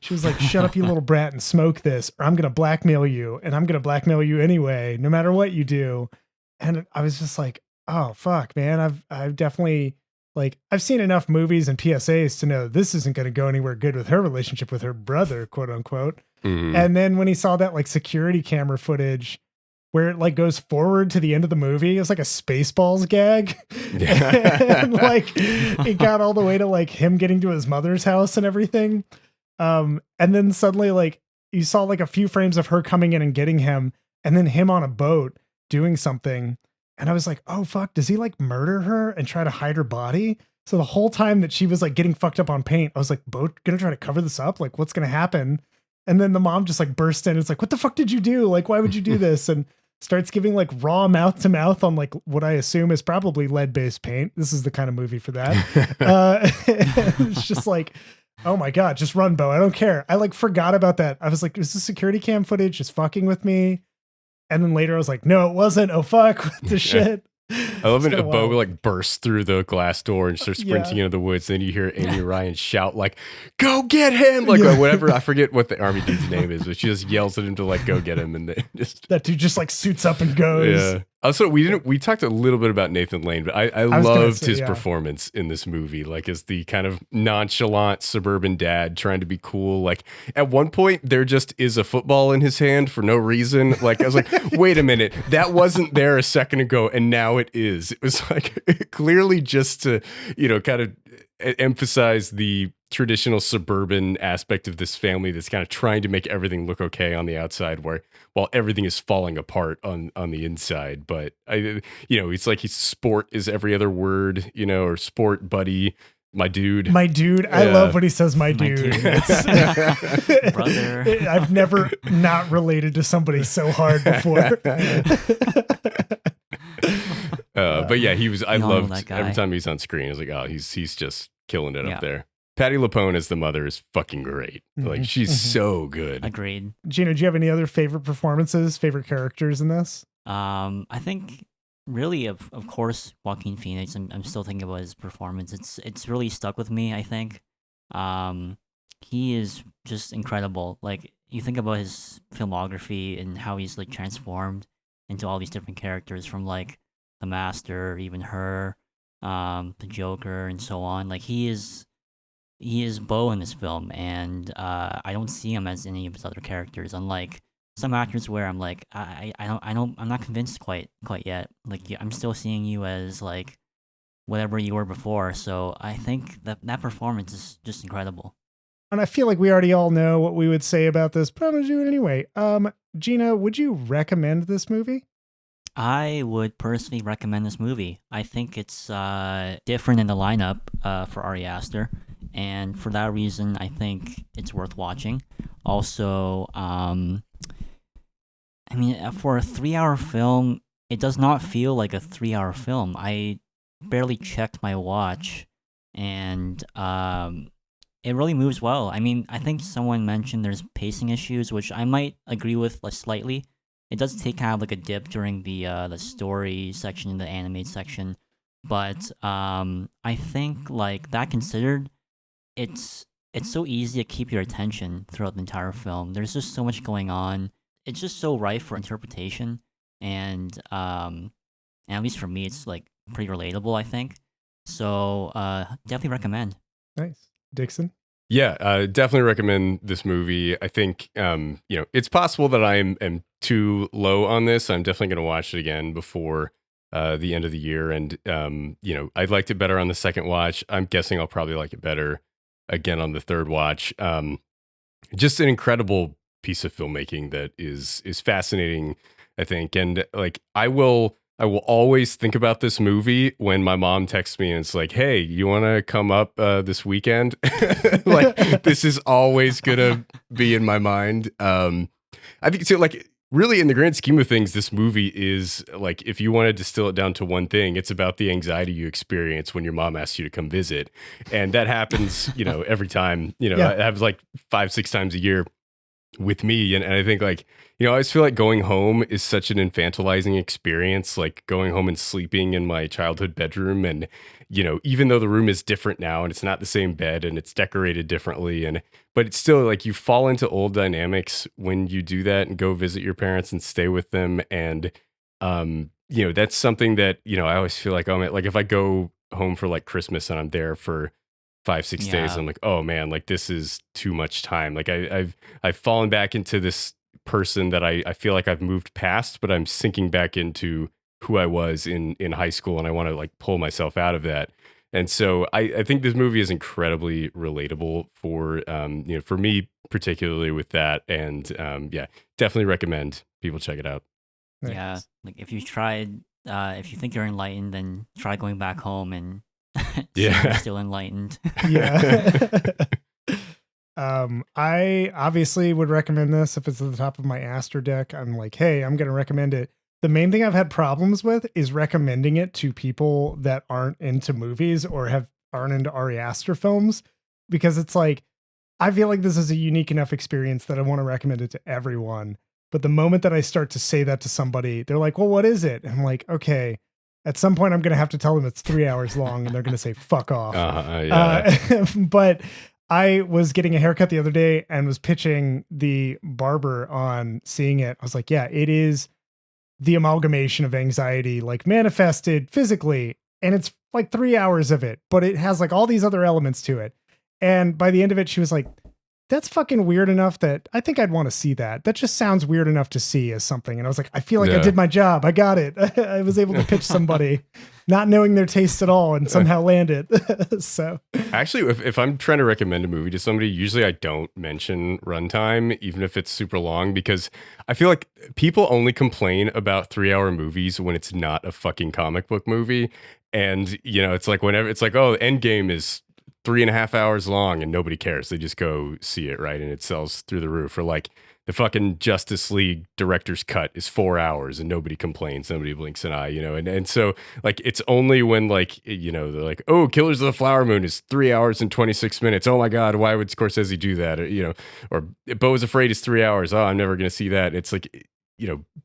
She was like, shut up, you little brat, and smoke this, or I'm going to blackmail you, and I'm going to blackmail you anyway, no matter what you do. And I was just like, oh, fuck, man. I've definitely, like, I've seen enough movies and PSAs to know this isn't going to go anywhere good with her relationship with her brother, quote unquote. And then when he saw that like security camera footage where it like goes forward to the end of the movie, it was like a Spaceballs gag. And like it got all the way to like him getting to his mother's house and everything. And then suddenly like you saw like a few frames of her coming in and getting him, and then him on a boat doing something. And I was like, oh fuck, does he like murder her and try to hide her body? So the whole time that she was like getting fucked up on paint, I was like, Beau gonna try to cover this up? Like, what's gonna happen? And then the mom just like burst in. It's like, what the fuck did you do? Like, why would you do this? And starts giving like raw mouth to mouth on like what I assume is probably lead-based paint. This is the kind of movie for that. It's just like, oh my God, just run, Beau. I don't care. I like forgot about that. I was like, is this security cam footage just fucking with me? And then later I was like, no, it wasn't. Oh fuck, what the shit? I love it. Beau like bursts through the glass door and starts sprinting into the woods. Then you hear Amy Ryan shout like, "Go get him!" Like or whatever. I forget what the army dude's name is, but she just yells at him to like go get him, and then just that dude just like suits up and goes. Yeah. Also, we talked a little bit about Nathan Lane, but I loved his performance in this movie, like as the kind of nonchalant suburban dad trying to be cool. Like at one point, there just is a football in his hand for no reason. Like I was like, wait a minute, that wasn't there a second ago, and now it is. It was like clearly just to kind of emphasize the traditional suburban aspect of this family that's kind of trying to make everything look okay on the outside while everything is falling apart on the inside. But it's like he's sport is every other word, or sport buddy, my dude. Yeah. I love when he says my dude. Brother. I've never not related to somebody so hard before. But yeah, I loved every time he's on screen. I was like, oh, he's just killing it up there. Patti LuPone as the mother is fucking great. Like she's so good. Agreed. Gino, do you have any other favorite performances, favorite characters in this? I think really of course Joaquin Phoenix. I'm still thinking about his performance. It's really stuck with me, I think. He is just incredible. Like you think about his filmography and how he's like transformed into all these different characters from like the Master, even her, the Joker, and so on. Like he is Beau in this film, and I don't see him as any of his other characters. Unlike some actors, where I'm like, I'm not convinced quite yet. Like I'm still seeing you as like whatever you were before. So I think that performance is just incredible. And I feel like we already all know what we would say about this, but I'm gonna do it anyway. Gina, would you recommend this movie? I would personally recommend this movie. I think it's different in the lineup for Ari Aster. And for that reason, I think it's worth watching. Also, for a 3-hour film, it does not feel like a 3-hour film. I barely checked my watch, and it really moves well. I mean, I think someone mentioned there's pacing issues, which I might agree with slightly. It does take kind of like a dip during the story section, the animated section, but I think like that considered, it's so easy to keep your attention throughout the entire film. There's just so much going on. It's just so ripe for interpretation, and at least for me, it's like pretty relatable, I think. So definitely recommend. Nice. Dixon? Yeah, definitely recommend this movie. I think it's possible that I am too low on this. I'm definitely going to watch it again before the end of the year, and I liked it better on the second watch. I'm guessing I'll probably like it better again on the third watch. Just an incredible piece of filmmaking that is fascinating, I think, and like I will always think about this movie when my mom texts me and it's like, "Hey, you want to come up this weekend?" Like this is always gonna be in my mind. I think so. Like really, in the grand scheme of things, this movie is like, if you want to distill it down to one thing, it's about the anxiety you experience when your mom asks you to come visit, and that happens, every time. It happens like 5-6 times a year with me, and I think like I always feel like going home is such an infantilizing experience, like going home and sleeping in my childhood bedroom, and even though the room is different now and it's not the same bed and it's decorated differently, but it's still like you fall into old dynamics when you do that and go visit your parents and stay with them, and that's something that I always feel like, oh man, like if I go home for like Christmas and I'm there for 5-6 days, I'm like, oh man, like this is too much time. Like I've fallen back into this person that I feel like I've moved past, but I'm sinking back into who I was in high school, and I want to like pull myself out of that. And so I think this movie is incredibly relatable for me particularly with that, and definitely recommend people check it out. Nice. Yeah, like if you think you're enlightened, then try going back home and see if you're still enlightened. Yeah. I obviously would recommend this if it's at the top of my Aster deck. I'm like, hey, I'm going to recommend it. The main thing I've had problems with is recommending it to people that aren't into movies or aren't into Ari Aster films, because it's like, I feel like this is a unique enough experience that I want to recommend it to everyone. But the moment that I start to say that to somebody, they're like, well, what is it? And I'm like, okay, at some point I'm going to have to tell them it's 3 hours long, and they're going to say, fuck off. But I was getting a haircut the other day and was pitching the barber on seeing it. I was like, yeah, it is the amalgamation of anxiety, like manifested physically. And it's like 3 hours of it, but it has like all these other elements to it. And by the end of it, she was like, that's fucking weird enough that I think I'd want to see that. That just sounds weird enough to see as something. And I was like, I feel like I did my job. I got it. I was able to pitch somebody not knowing their taste at all and somehow land it. So actually, if I'm trying to recommend a movie to somebody, usually I don't mention runtime, even if it's super long, because I feel like people only complain about 3-hour movies when it's not a fucking comic book movie. And, it's like whenever it's like, oh, Endgame is 3.5 hours long and nobody cares. They just go see it, right? And it sells through the roof. Or like the fucking Justice League director's cut is 4 hours and nobody complains. Nobody blinks an eye, and so like it's only when like, they're like, oh, Killers of the Flower Moon is 3 hours and 26 minutes. Oh my God, why would Scorsese do that? Or Beau is Afraid is 3 hours. Oh, I'm never going to see that. It's like,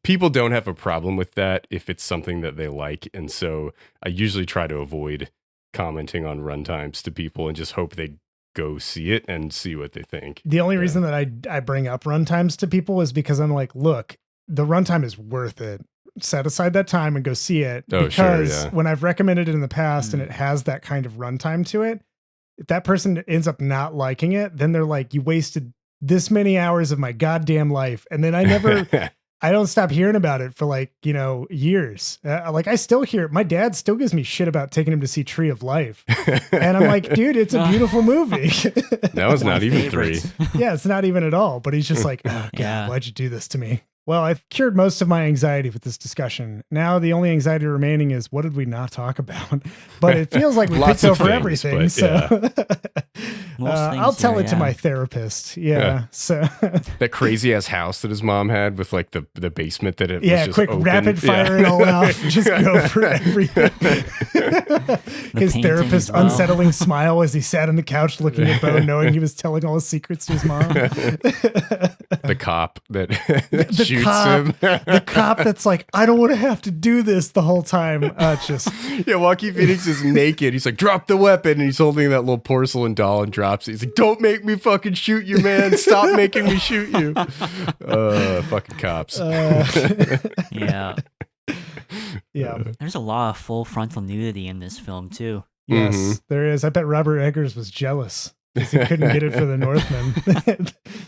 people don't have a problem with that if it's something that they like. And so I usually try to avoid commenting on runtimes to people and just hope they go see it and see what they think. The only reason that I bring up runtimes to people is because I'm like, look, the runtime is worth it. Set aside that time and go see it. Because when I've recommended it in the past and it has that kind of runtime to it, if that person ends up not liking it, then they're like, you wasted this many hours of my goddamn life. And then I don't stop hearing about it for like, years. Like I still hear, my dad still gives me shit about taking him to see Tree of Life. And I'm like, dude, it's a beautiful movie. That was not even 3. Yeah, it's not even at all. But he's just like, oh God, why'd you do this to me? Well, I've cured most of my anxiety with this discussion. Now the only anxiety remaining is what did we not talk about? But it feels like we picked over everything. So I'll tell it to my therapist. Yeah. So that crazy ass house that his mom had with like the basement that it was just quick open. Rapid fire it all out. Just go for everything. His therapist unsettling smile as he sat on the couch looking at Beau, knowing he was telling all his secrets to his mom. The cop that shoots him. The cop that's like, I don't want to have to do this the whole time. Joaquin Phoenix is naked. He's like, drop the weapon, and he's holding that little porcelain doll and drops it. He's like, don't make me fucking shoot you, man. Stop making me shoot you. Fucking cops. Yeah. There's a lot of full frontal nudity in this film too. Yes, there is. I bet Robert Eggers was jealous. 'cause he couldn't get it for the Northman.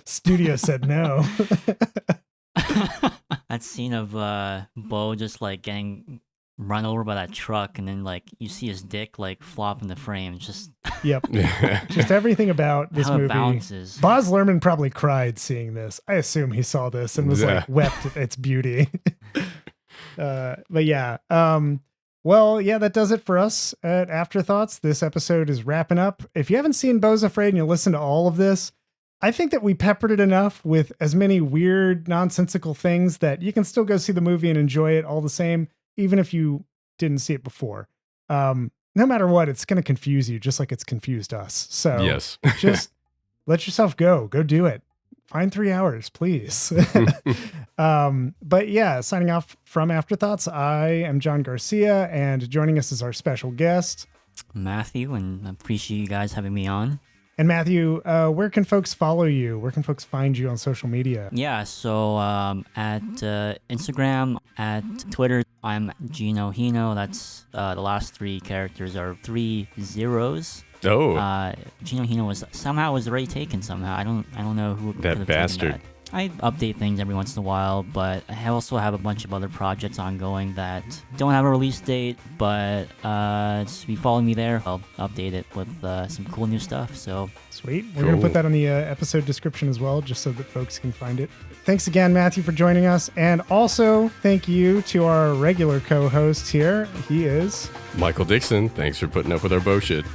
Studio said no. That scene of Beau just like getting run over by that truck, and then like you see his dick like flop in the frame. It's just Yep. Just everything about this how it movie. bounces. Baz Luhrmann probably cried seeing this. I assume he saw this and was like wept at its beauty. But yeah. Well, yeah, that does it for us at Afterthoughts. This episode is wrapping up. If you haven't seen Beau's Afraid and you listen to all of this, I think that we peppered it enough with as many weird, nonsensical things that you can still go see the movie and enjoy it all the same, even if you didn't see it before. No matter what, it's going to confuse you just like it's confused us. So Yes. just let yourself go. Go do it. Find 3 hours, please. But yeah, signing off from Afterthoughts, I am John Garcia, and joining us is our special guest, Mathew, and I appreciate you guys having me on. And Mathew, where can folks follow you? Where can folks find you on social media? Yeah, so at Instagram, at Twitter, I'm Gino Hino. That's the last 3 characters are 3 zeros. Oh, Gino Hino was already taken somehow. I don't know who could have taken bastard. that. I update things every once in a while, but I also have a bunch of other projects ongoing that don't have a release date, but just be following me there. I'll update it with some cool new stuff. So Sweet. We're going to put that on the episode description as well, just so that folks can find it. Thanks again, Mathew, for joining us. And also, thank you to our regular co-host here. He is Michael Dixon. Thanks for putting up with our bullshit.